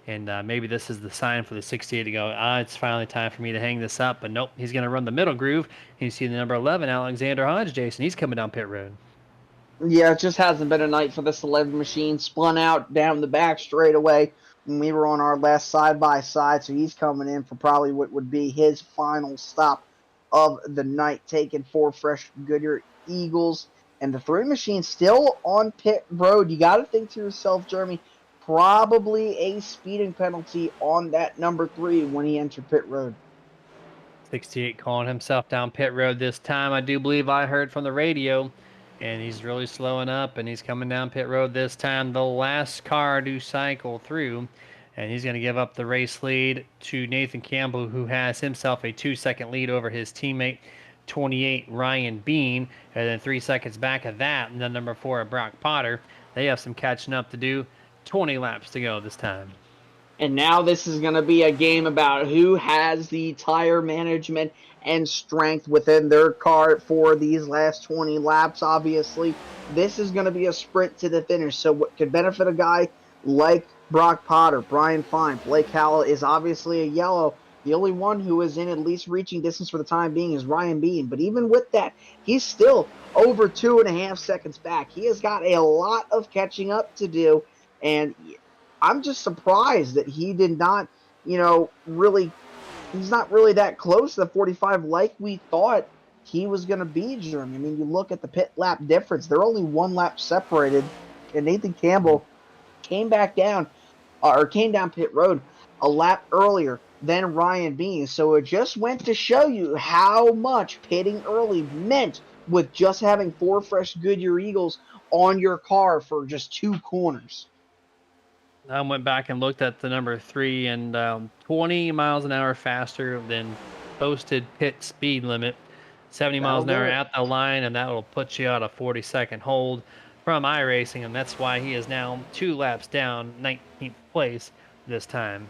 And maybe this is the sign for the 68 to go, it's finally time for me to hang this up. But nope, he's going to run the middle groove. And you see the number 11, Alexander Hodge, Jason. He's coming down pit road. Yeah, it just hasn't been a night for this 11 machine. Spun out down the back straight away when we were on our last side-by-side. So he's coming in for probably what would be his final stop of the night, taking 4 fresh Goodyear Eagles. And the 3 machine still on pit road. You got to think to yourself, Jeremy, probably a speeding penalty on that number 3 when he entered pit road. 68 calling himself down pit road this time. I do believe I heard from the radio, and he's really slowing up, and he's coming down pit road this time. The last car to cycle through, And he's going to give up the race lead to Nathan Campbell, who has himself a 2-second lead over his teammate, 28 Ryan Bean. And then 3 seconds back of that, and then number 4, Brock Potter. They have some catching up to do. 20 laps to go this time. And now this is going to be a game about who has the tire management and strength within their car for these last 20 laps. Obviously, this is going to be a sprint to the finish. So what could benefit a guy like Brock Potter, Brian Fine, Blake Howell is obviously a yellow. The only one who is in at least reaching distance for the time being is Ryan Bean. But even with that, he's still over 2.5 seconds back. He has got a lot of catching up to do. And I'm just surprised that he did not, really, he's not really that close to the 45 like we thought he was going to be, Jeremy. I mean, you look at the pit lap difference. They're only 1 lap separated, and Nathan Campbell came down pit road a lap earlier than Ryan Bean. So it just went to show you how much pitting early meant with just having 4 fresh Goodyear Eagles on your car for just 2 corners. I went back and looked at the number 3, and 20 miles an hour faster than posted pit speed limit. 70 miles an hour at the line, and that will put you at a 40-second hold from iRacing, and that's why he is now 2 laps down, 19th place this time.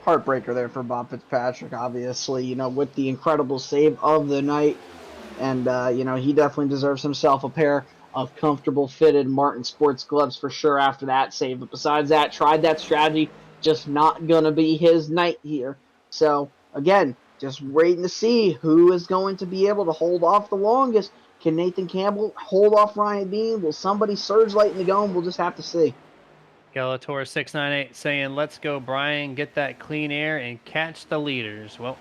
Heartbreaker there for Bob Fitzpatrick, obviously, with the incredible save of the night. And, he definitely deserves himself a pair of comfortable fitted Martin sports gloves for sure after that save. But besides that, tried that strategy, just not going to be his night here. So, again, just waiting to see who is going to be able to hold off the longest. Can Nathan Campbell hold off Ryan Bean? Will somebody surge light in the going? We'll just have to see. Galator 698 saying, "Let's go, Brian. Get that clean air and catch the leaders." Well,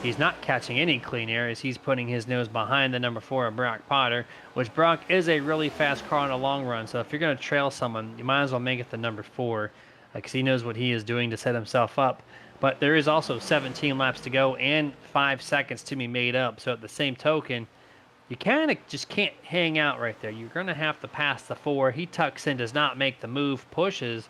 he's not catching any clean air as he's putting his nose behind the number 4 of Brock Potter, which Brock is a really fast car in the long run. So if you're going to trail someone, you might as well make it the number 4 because he knows what he is doing to set himself up. But there is also 17 laps to go and 5 seconds to be made up. So at the same token, you kind of just can't hang out right there. You're going to have to pass the 4. He tucks in, does not make the move, pushes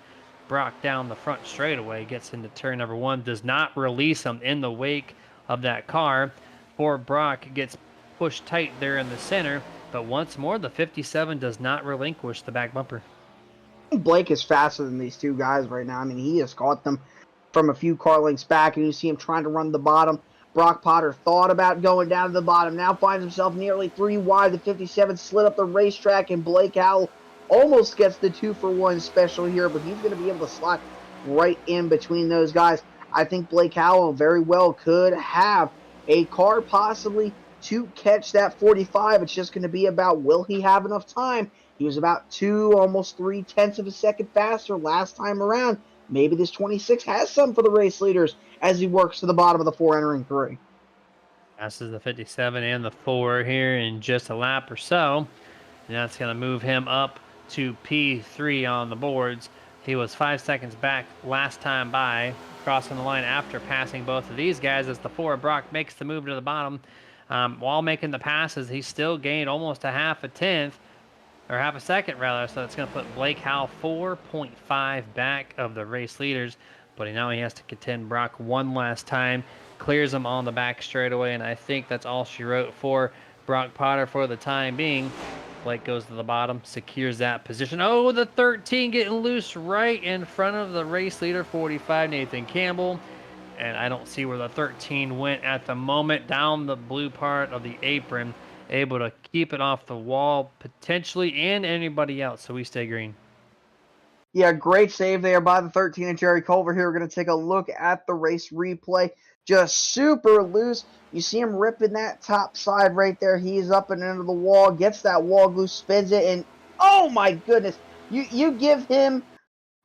Brock down the front straightaway, gets into turn number 1, does not release him in the wake of that car. Poor Brock gets pushed tight there in the center, but once more, the 57 does not relinquish the back bumper. Blake is faster than these 2 guys right now. I mean, he has caught them from a few car lengths back, and you see him trying to run the bottom. Brock Potter thought about going down to the bottom, now finds himself nearly 3 wide. The 57 slid up the racetrack, and Blake Howell almost gets the 2-for-1 special here, but he's going to be able to slot right in between those guys. I think Blake Howell very well could have a car possibly to catch that 45. It's just going to be about, will he have enough time? He was about 2, almost 3/10 of a second faster last time around. Maybe this 26 has some for the race leaders as he works to the bottom of the 4, entering 3. Passes the 57 and the 4 here in just a lap or so. And that's going to move him up to P3 on the boards. He was 5 seconds back last time by, crossing the line after passing both of these guys as the 4 Brock makes the move to the bottom. While making the passes, he still gained almost a half a second rather, so that's going to put Blake Howell 4.5 back of the race leaders, but now he has to contend Brock one last time, clears him on the back straightaway, and I think that's all she wrote for Brock Potter for the time being. Blake goes to the bottom, secures that position. Oh, the 13 getting loose right in front of the race leader, 45, Nathan Campbell. And I don't see where the 13 went at the moment. Down the blue part of the apron, able to keep it off the wall, potentially, and anybody else. So we stay green. Yeah, great save there by the 13 of Jerry Culver here. We're going to take a look at the race replay. Just super loose. You see him ripping that top side right there. He's up and into the wall, gets that wall glue, spins it, and oh my goodness. You give him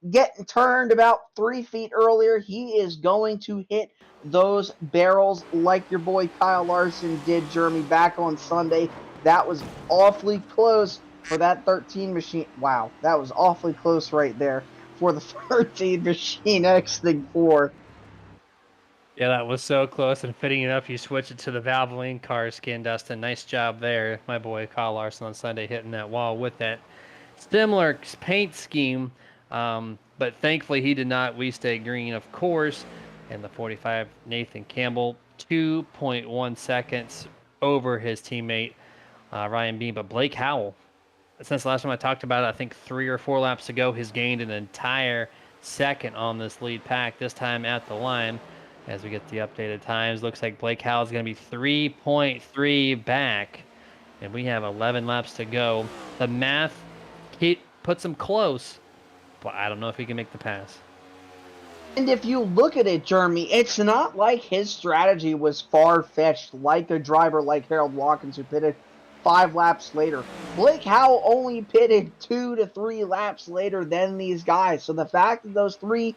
getting turned about 3 feet earlier, he is going to hit those barrels like your boy Kyle Larson did, Jeremy, back on Sunday. That was awfully close for that 13 machine. Wow, that was awfully close right there for the 13 machine X4. Yeah, that was so close, and fitting enough, you switch it to the Valvoline car skin, Dustin. Nice job there. My boy Kyle Larson on Sunday hitting that wall with that similar paint scheme But thankfully, he did not. We stayed green, of course. And the 45, Nathan Campbell, 2.1 seconds over his teammate, Ryan Bean. But Blake Howell, since the last time I talked about it, I think 3 or 4 laps ago, has gained an entire second on this lead pack, this time at the line. As we get the updated times, looks like Blake Howell is going to be 3.3 back, and we have 11 laps to go. The math puts him close, but I don't know if he can make the pass. And if you look at it, Jeremy, it's not like his strategy was far-fetched like a driver like Harold Watkins who pitted 5 laps later. Blake Howell only pitted 2 to 3 laps later than these guys. So the fact that those three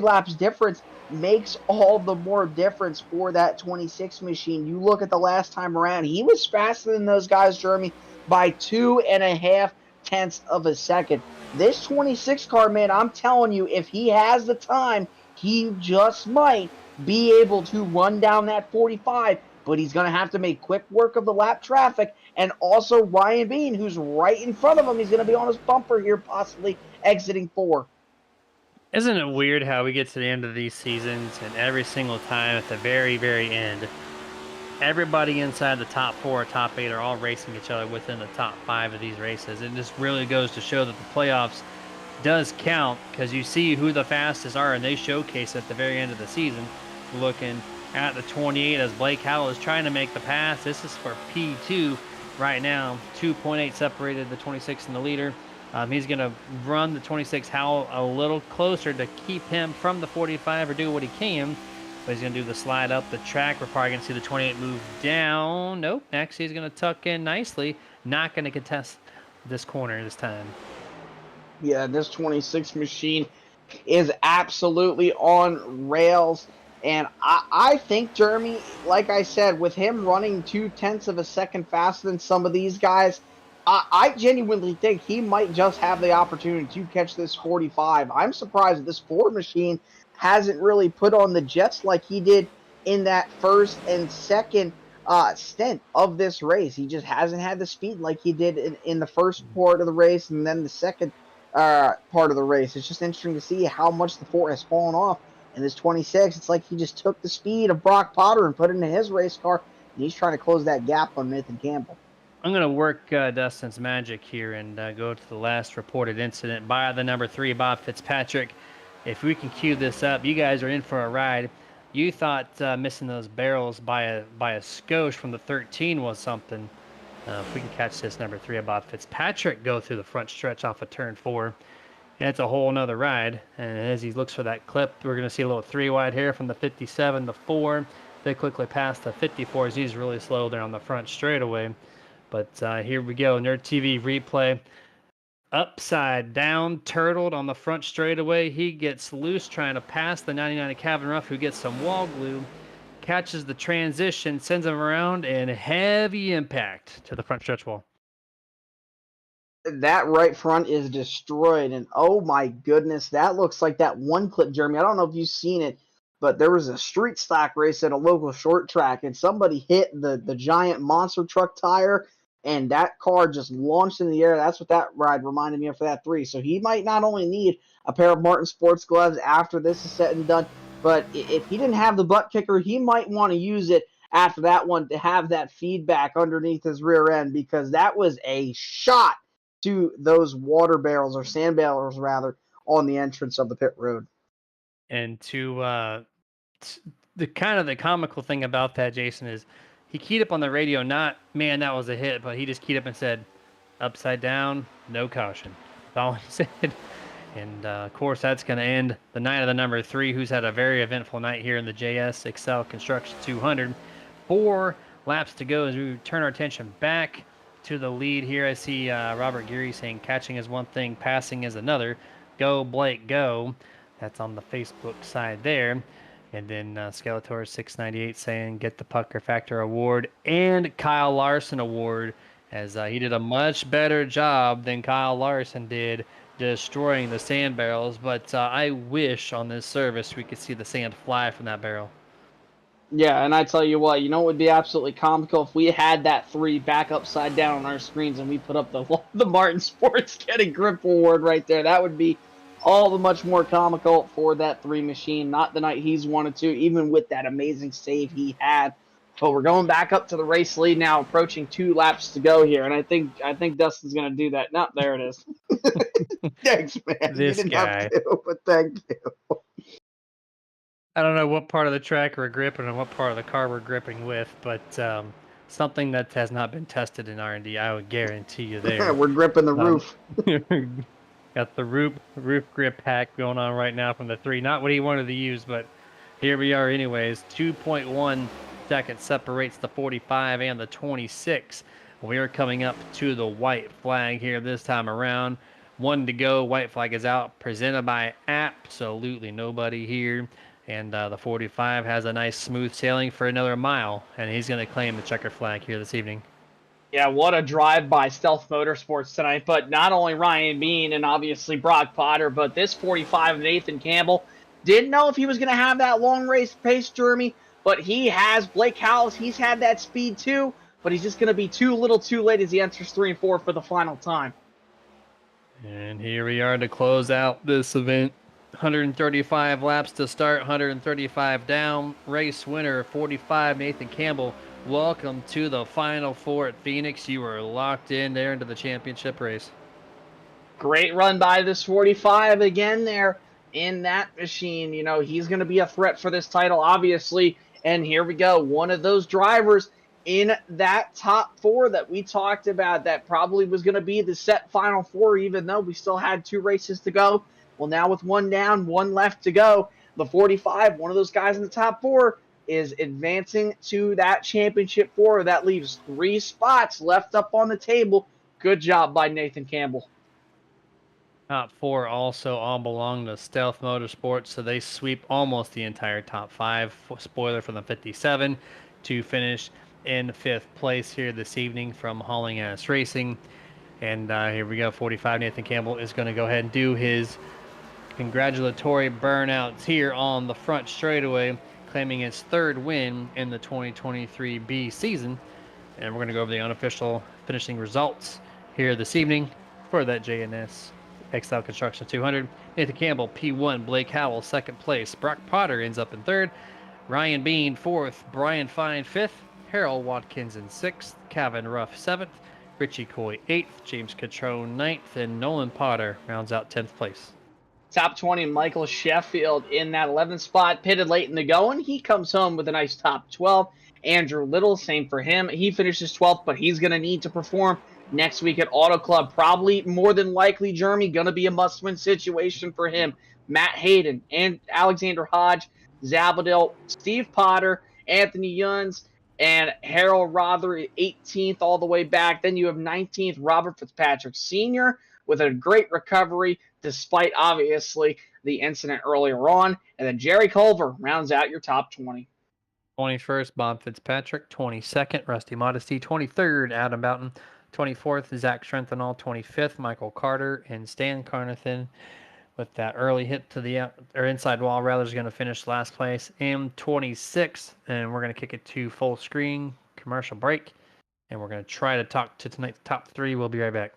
laps difference makes all the more difference for that 26 machine. You look at the last time around, he was faster than those guys, Jeremy, by 2.5 tenths of a second. This 26 car, man, I'm telling you, if he has the time, he just might be able to run down that 45, but he's going to have to make quick work of the lap traffic. And also Ryan Bean, who's right in front of him, he's going to be on his bumper here, possibly exiting 4. Isn't it weird how we get to the end of these seasons and every single time at the very, very end, everybody inside the top 4 or top 8 are all racing each other within the top 5 of these races. It just really goes to show that the playoffs does count, because you see who the fastest are, and they showcase at the very end of the season. Looking at the 28 as Blake Howell is trying to make the pass. This is for P2 right now. 2.8 separated the 26 and the leader. He's going to run the 26 Howell a little closer to keep him from the 45 or do what he can. But he's going to do the slide up the track. We're probably going to see the 28 move down. Nope. Actually, he's going to tuck in nicely. Not going to contest this corner this time. Yeah, this 26 machine is absolutely on rails. And I think, Jeremy, like I said, with him running 2/10 of a second faster than some of these guys, I genuinely think he might just have the opportunity to catch this 45. I'm surprised that this Ford machine hasn't really put on the jets like he did in that first and second stint of this race. He just hasn't had the speed like he did in the first part of the race and then the second part of the race. It's just interesting to see how much the Ford has fallen off. And this 26, it's like he just took the speed of Brock Potter and put it into his race car, and he's trying to close that gap on Nathan Campbell. I'm going to work Dustin's magic here and go to the last reported incident by the number 3, Bob Fitzpatrick. If we can cue this up, you guys are in for a ride. You thought missing those barrels by a skosh from the 13 was something. If we can catch this number 3, Bob Fitzpatrick go through the front stretch off of turn 4, and it's a whole nother ride. And as he looks for that clip, we're going to see a little 3 wide here from the 57 to 4. They quickly pass the 54 as he's really slow there on the front straightaway. But here we go, Nerd TV replay. Upside down, turtled on the front straightaway. He gets loose trying to pass the 99 of Kevin Ruff, who gets some wall glue, catches the transition, sends him around, and heavy impact to the front stretch wall. That right front is destroyed, and oh my goodness, that looks like that one clip, Jeremy. I don't know if you've seen it, but there was a street stock race at a local short track, and somebody hit the giant monster truck tire, and that car just launched in the air. That's what that ride reminded me of for that 3. So he might not only need a pair of Martin sports gloves after this is said and done, but if he didn't have the butt kicker, he might want to use it after that one to have that feedback underneath his rear end, because that was a shot to those water barrels, or sand barrels rather, on the entrance of the pit road. And to the kind of the comical thing about that, Jason, is he keyed up on the radio, not, man, that was a hit, but he just keyed up and said, upside down, no caution. That's all he said. And of course, that's going to end the night of the number 3, who's had a very eventful night here in the JS Excel Construction 200. 4 laps to go as we turn our attention back to the lead here. I see Robert Geary saying catching is one thing, passing is another. Go, Blake, go. That's on the Facebook side there. And then Skeletor 698 saying get the Pucker Factor Award and Kyle Larson Award, as he did a much better job than Kyle Larson did destroying the sand barrels. But I wish on this service we could see the sand fly from that barrel. Yeah, and I tell you what, what would be absolutely comical if we had that 3 back upside down on our screens and we put up the Martin Sports Getting Grip Award right there. That would be all the much more comical for that 3 machine. Not the night he's wanted to, even with that amazing save he had. But we're going back up to the race lead now, approaching 2 laps to go here, and I think Dustin's going to do that. No, there it is. Thanks, man. This you didn't guy. have to, but thank you. I don't know what part of the track we're gripping and what part of the car we're gripping with, but something that has not been tested in R&D, I would guarantee you there. We're gripping the roof. Got the roof grip hack going on right now from the 3. Not what he wanted to use, but here we are anyways. 2.1 seconds separates the 45 and the 26. We are coming up to the white flag here this time around. 1 to go. White flag is out. Presented by absolutely nobody here. And the 45 has a nice smooth sailing for another mile. And he's going to claim the checker flag here this evening. Yeah, what a drive by Stealth Motorsports tonight. But not only Ryan Bean and obviously Brock Potter, but this 45 of Nathan Campbell. Didn't know if he was going to have that long race pace, Jeremy, but he has. Blake Howells, he's had that speed too, but he's just going to be too little too late as he enters 3 and 4 for the final time. And here we are to close out this event. 135 laps to start, 135 down. Race winner, 45, Nathan Campbell. Welcome to the Final Four at Phoenix. You are locked in there into the championship race. Great run by this 45 again there in that machine. He's going to be a threat for this title, obviously. And here we go. One of those drivers in that top 4 that we talked about that probably was going to be the set Final Four, even though we still had 2 races to go. Well, now with 1 down, 1 left to go, the 45, one of those guys in the top 4, is advancing to that championship 4. That leaves 3 spots left up on the table. Good job by Nathan Campbell. Top 4 also all belong to Stealth Motorsports, so they sweep almost the entire top 5. Spoiler for the 57 to finish in 5th place here this evening from Hauling Ass Racing. And here we go. 45 Nathan Campbell is going to go ahead and do his congratulatory burnouts here on the front straightaway, claiming his 3rd win in the 2023 B season. And we're going to go over the unofficial finishing results here this evening for that JNS XL Construction 200. Nathan Campbell, P1. Blake Howell, 2nd place. Brock Potter ends up in 3rd. Ryan Bean, 4th. Brian Fine, 5th. Harold Watkins in 6th. Kevin Ruff, 7th. Richie Coy, 8th. James Catrone, 9th. And Nolan Potter rounds out 10th place. Top 20, Michael Sheffield in that 11th spot, pitted late in the going. He comes home with a nice top 12. Andrew Little, same for him. He finishes 12th, but he's going to need to perform next week at Auto Club. Probably more than likely, Jeremy, going to be a must-win situation for him. Matt Hayden and Alexander Hodge, Zabadil, Steve Potter, Anthony Yuns, and Harold Rother 18th all the way back. Then you have 19th, Robert Fitzpatrick Sr., with a great recovery, despite, obviously, the incident earlier on. And then Jerry Culver rounds out your top 20. 21st, Bob Fitzpatrick. 22nd, Rusty Modesty. 23rd, Adam Boughton. 24th, Zach Strenthal. 25th, Michael Carter. And Stan Carnathan, with that early hit to the inside wall, rather, is going to finish last place. And 26th, and we're going to kick it to full screen, commercial break. And we're going to try to talk to tonight's top 3. We'll be right back.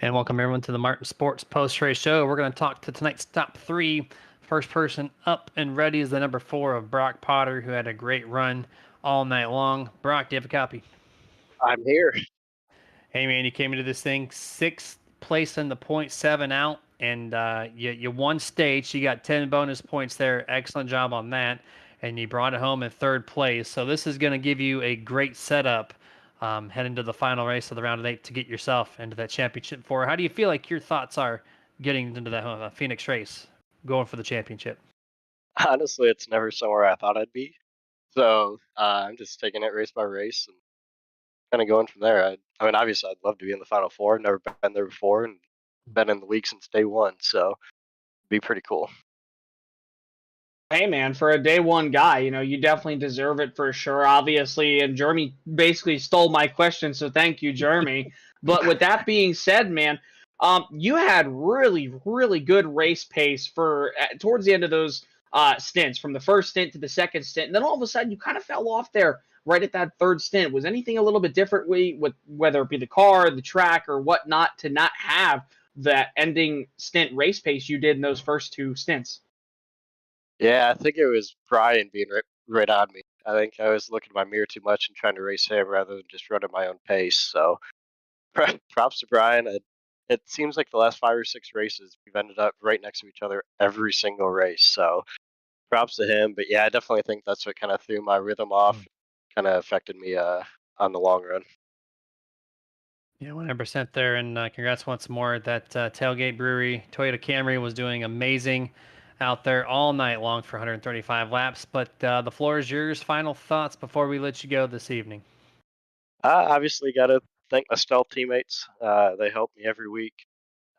And welcome everyone to the Martin Sports Post Race Show. We're going to talk to tonight's top three. First person up and ready is the number 4 of Brock Potter, who had a great run all night long. Brock, do you have a copy? I'm here. Hey man, you came into this thing 6th place in the .7 out, and you won stage. You got 10 bonus points there. Excellent job on that, and you brought it home in 3rd place. So this is going to give you a great setup heading to the final race of the round of 8 to get yourself into that championship 4. How do you feel like your thoughts are getting into that Phoenix race, going for the championship? Honestly, it's never somewhere I thought I'd be. So I'm just taking it race by race and kind of going from there. I mean, obviously, I'd love to be in the final 4. Never been there before and been in the league since day 1. So it'd be pretty cool. Hey man, for a day 1 guy, you definitely deserve it for sure, obviously. And Jeremy basically stole my question, so thank you, Jeremy. But with that being said, man, you had really, really good race pace for towards the end of those stints, from the first stint to the second stint, and then all of a sudden you kind of fell off there right at that 3rd stint. Was anything a little bit different with whether it be the car, the track, or whatnot, to not have that ending stint race pace you did in those first 2 stints? Yeah, I think it was Brian being right on me. I think I was looking at my mirror too much and trying to race him rather than just running my own pace. So props to Brian. It seems like the last 5 or 6 races we've ended up right next to each other every single race. So props to him. But yeah, I definitely think that's what kind of threw my rhythm off, kind of affected me on the long run. Yeah, 100% there, and congrats once more. That Tailgate Brewery Toyota Camry was doing amazing out there all night long for 135 laps. But the floor is yours. Final thoughts before we let you go this evening. Obviously, got to thank my stealth teammates. They help me every week.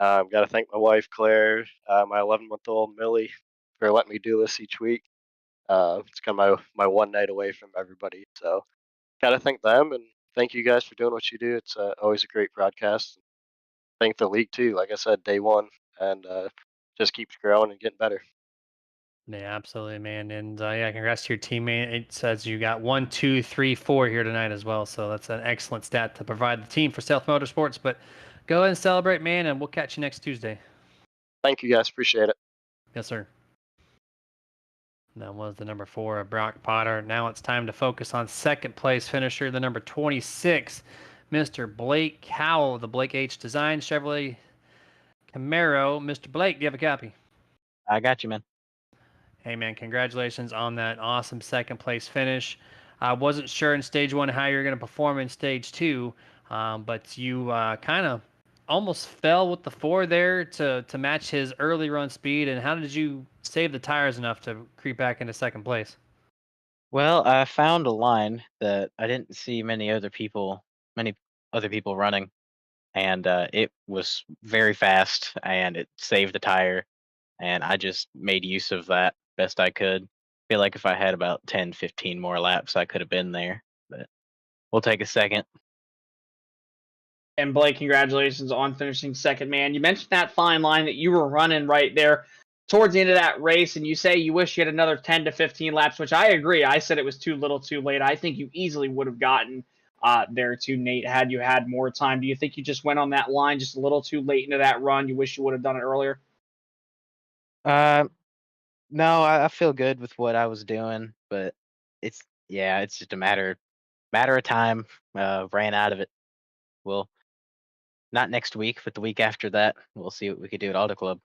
Got to thank my wife Claire, my 11-month-old Millie, for letting me do this each week. It's kind of my one night away from everybody. So got to thank them, and thank you guys for doing what you do. It's always a great broadcast. Thank the league too. Like I said, day 1, and just keeps growing and getting better. Yeah, absolutely, man. And yeah, congrats to your teammate. It says you got 1, 2, 3, 4 here tonight as well. So that's an excellent stat to provide the team for Stealth Motorsports. But go ahead and celebrate, man, and we'll catch you next Tuesday. Thank you guys. Appreciate it. Yes, sir. That was the number 4 of Brock Potter. Now it's time to focus on 2nd place finisher, the number 26, Mr. Blake Howell, the Blake H Design Chevrolet Camaro. Mr. Blake, do you have a copy? I got you, man. Hey, man, congratulations on that awesome 2nd place finish. I wasn't sure in stage 1 how you're going to perform in stage 2, but you kind of almost fell with the 4 there to match his early run speed. And how did you save the tires enough to creep back into 2nd place? Well, I found a line that I didn't see many other people running, and it was very fast, and it saved the tire, and I just made use of that best I could. Feel like if I had about 10, 15 more laps, I could have been there, but we'll take a second. And Blake, congratulations on finishing 2nd, man. You mentioned that fine line that you were running right there towards the end of that race, and you say you wish you had another 10 to 15 laps, which I agree. I said it was too little too late. I think you easily would have gotten there too, Nate, had you had more time. Do you think you just went on that line just a little too late into that run? You wish you would have done it earlier? Uh, no, I feel good with what I was doing, but it's just a matter of time. Ran out of it. Well, not next week, but the week after that, we'll see what we could do at Auto Club.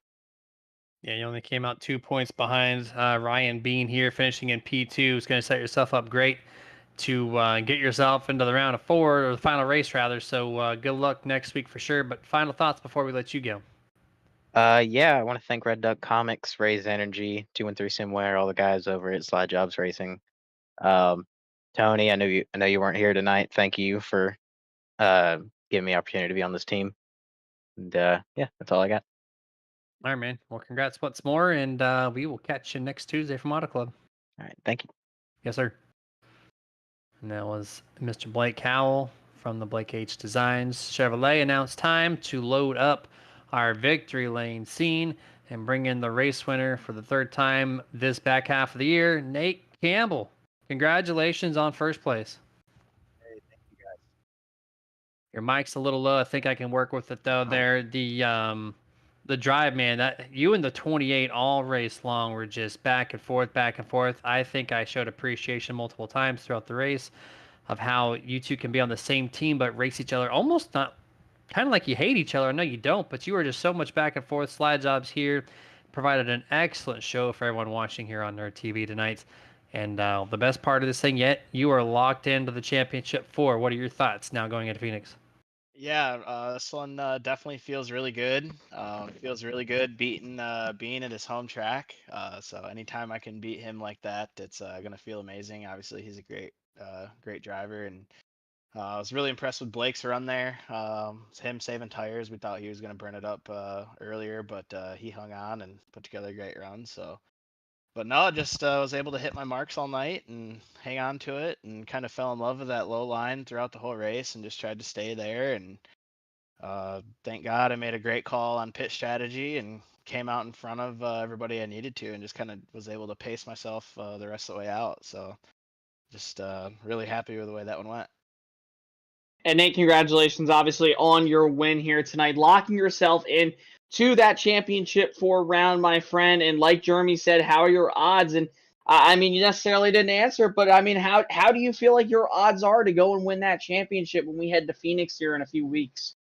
Yeah, you only came out 2 points behind Ryan Bean here, finishing in P2. It's going to set yourself up great to get yourself into the round of 4, or the final race, rather. So good luck next week for sure. But final thoughts before we let you go. Yeah, I want to thank Red Duck Comics, Raise Energy, 213 Simware, all the guys over at Slide Jobs Racing. Tony, I know you weren't here tonight. Thank you for giving me the opportunity to be on this team. And yeah, that's all I got. All right, man. Well, congrats once more, and we will catch you next Tuesday from Auto Club. All right, thank you. Yes, sir. And that was Mr. Blake Howell from the Blake H Designs Chevrolet. And now it's time to load up our victory lane scene and bring in the race winner for the 3rd time this back half of the year, Nate Campbell. Congratulations on 1st place. Hey, thank you guys. Your mic's a little low. I think I can work with it though. There, the drive, man. That you and the 28 all race long were just back and forth, back and forth. I think I showed appreciation multiple times throughout the race of how you two can be on the same team but race each other almost not kind of like you hate each other. I know you don't, but you were just so much back and forth. Slide jobs here provided an excellent show for everyone watching here on Nerd TV tonight. And the best part of this thing yet, you are locked into the championship 4. What are your thoughts now going into Phoenix? Yeah, this one definitely feels really good. Feels really good beating being at his home track. So anytime I can beat him like that, it's gonna feel amazing. Obviously, he's a great driver, and I was really impressed with Blake's run there. Him saving tires. We thought he was gonna burn it up earlier, but he hung on and put together a great run. So, but no, just was able to hit my marks all night and hang on to it, and kind of fell in love with that low line throughout the whole race, and just tried to stay there. And thank God I made a great call on pit strategy and came out in front of everybody I needed to, and just kind of was able to pace myself the rest of the way out. So just really happy with the way that one went. And Nate, congratulations, obviously, on your win here tonight, locking yourself in to that championship 4 round, my friend. And like Jeremy said, how are your odds? And I mean, you necessarily didn't answer, but I mean, how do you feel like your odds are to go and win that championship when we head to Phoenix here in a few weeks?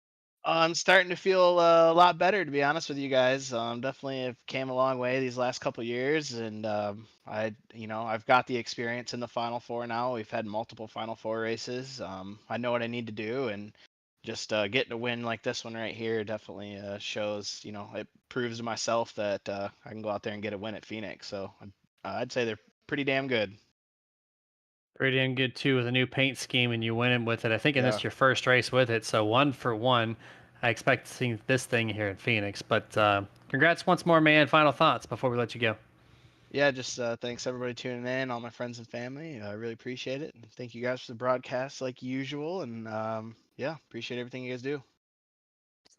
I'm starting to feel a lot better, to be honest with you guys. Definitely have came a long way these last couple years, and I've got the experience in the Final Four now. We've had multiple Final Four races. I know what I need to do, and just getting a win like this one right here definitely shows. It proves to myself that I can go out there and get a win at Phoenix. So I'd say they're pretty damn good. Pretty damn good too with a new paint scheme, and you went in with it. I think and this Yeah. is your first race with it, so 1 for 1. I expect to see this thing here in Phoenix. But congrats once more, man. Final thoughts before we let you go. Yeah, just thanks everybody tuning in, all my friends and family. I really appreciate it. And thank you guys for the broadcast like usual. And yeah, appreciate everything you guys do.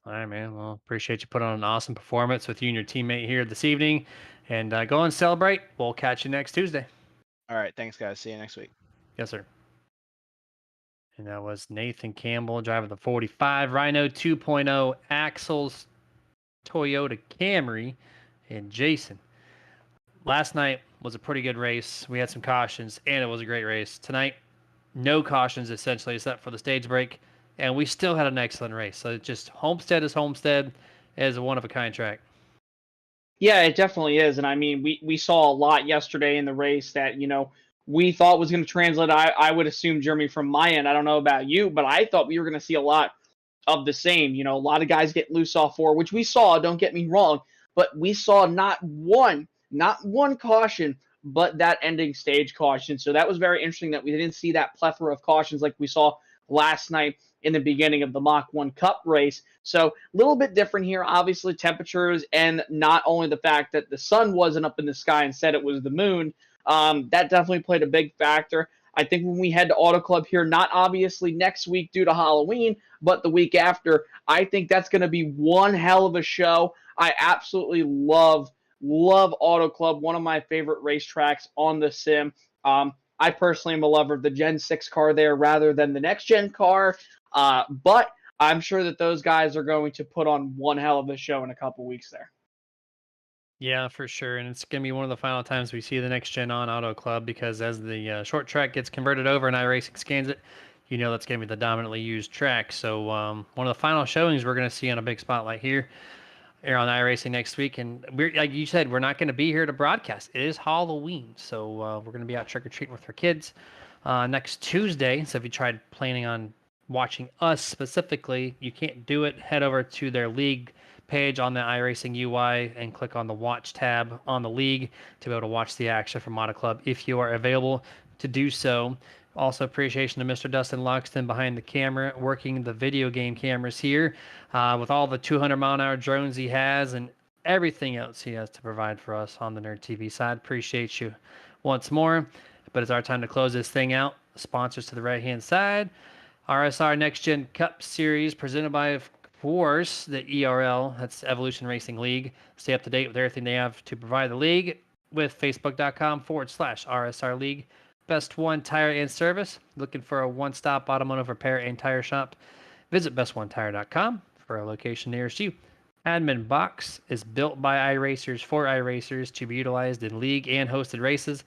All right, man. Well, appreciate you putting on an awesome performance with you and your teammate here this evening. And go and celebrate. We'll catch you next Tuesday. All right, thanks guys. See you next week. Yes, sir. And that was Nathan Campbell driving the 45 Rhino 2.0 Axles Toyota Camry. And Jason. Last night was a pretty good race. We had some cautions, and it was a great race. Tonight, no cautions essentially, except for the stage break, and we still had an excellent race. So it's just Homestead is Homestead. It is a one-of-a-kind track. Yeah, it definitely is. And I mean, we saw a lot yesterday in the race that, we thought was going to translate. I would assume, Jeremy, from my end, I don't know about you, but I thought we were going to see a lot of the same. A lot of guys get loose off 4, which we saw, don't get me wrong, but we saw not one caution, but that ending stage caution. So that was very interesting that we didn't see that plethora of cautions like we saw last night in the beginning of the Mach 1 Cup race. So a little bit different here, obviously temperatures, and not only the fact that the sun wasn't up in the sky and said it was the moon. That definitely played a big factor. I think when we head to Auto Club here, not obviously next week due to Halloween, but the week after, I think that's going to be one hell of a show. I absolutely love Auto Club, one of my favorite racetracks on the sim. I personally am a lover of the Gen 6 car there rather than the next gen car, but I'm sure that those guys are going to put on one hell of a show in a couple weeks there. Yeah, for sure. And it's going to be one of the final times we see the next gen on Auto Club because as the short track gets converted over and iRacing scans it, that's going to be the dominantly used track. So one of the final showings we're going to see on a big spotlight here on iRacing next week. And we're like you said, we're not going to be here to broadcast. It is Halloween, so we're going to be out trick or treating with our kids next Tuesday. So if you tried planning on watching us specifically, you can't do it. Head over to their league page on the iRacing UI and click on the watch tab on the league to be able to watch the action from Auto Club if you are available to do so. Also, appreciation to Mr. Dustin Loxton behind the camera, working the video game cameras here with all the 200-mile-an-hour drones he has and everything else he has to provide for us on the Nerd TV side. Appreciate you once more. But it's our time to close this thing out. Sponsors to the right-hand side. RSR Next Gen Cup Series presented by, of course, the ERL. That's Evolution Racing League. Stay up to date with everything they have to provide the league with Facebook.com/RSR League. Best One Tire and Service. Looking for a one-stop automotive repair and tire shop? Visit bestonetire.com for a location nearest you. Admin Box is built by iRacers for iRacers to be utilized in league and hosted races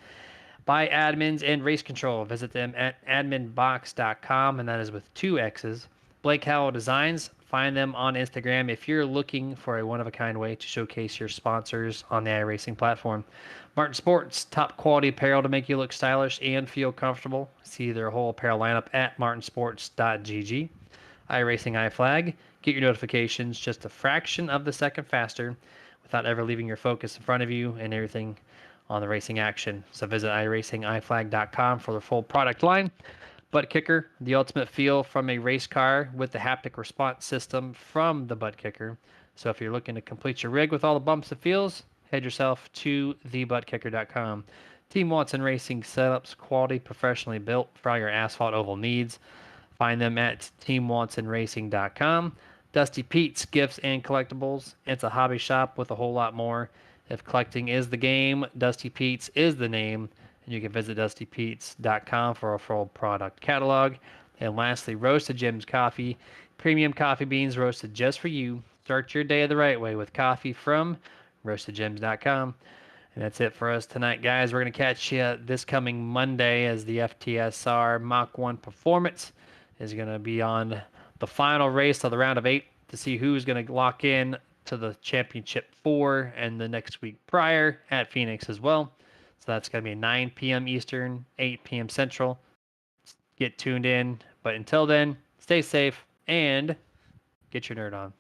by admins and race control. Visit them at adminbox.com, and that is with 2 X's. Blake Howell Designs, find them on Instagram if you're looking for a one-of-a-kind way to showcase your sponsors on the iRacing platform. Martin Sports, top quality apparel to make you look stylish and feel comfortable. See their whole apparel lineup at martinsports.gg. iRacing iFlag, get your notifications just a fraction of the second faster without ever leaving your focus in front of you and everything on the racing action. So visit iRacingIFlag.com for the full product line. Butt Kicker, the ultimate feel from a race car with the haptic response system from the Butt Kicker. So if you're looking to complete your rig with all the bumps and feels, head yourself to thebuttkicker.com. Team Watson Racing setups, quality, professionally built for all your asphalt oval needs. Find them at teamwatsonracing.com. Dusty Pete's Gifts and Collectibles. It's a hobby shop with a whole lot more. If collecting is the game, Dusty Pete's is the name. And you can visit dustypete's.com for a full product catalog. And lastly, Roasted Gems Coffee. Premium coffee beans roasted just for you. Start your day the right way with coffee from roastedgems.com. And that's it for us tonight, guys. We're going to catch you this coming Monday as the FTSR Mach 1 Performance is going to be on the final race of the round of 8 to see who's going to lock in to the Championship 4 and the next week prior at Phoenix as well. So that's going to be 9 p.m. Eastern, 8 p.m. Central. Get tuned in. But until then, stay safe and get your nerd on.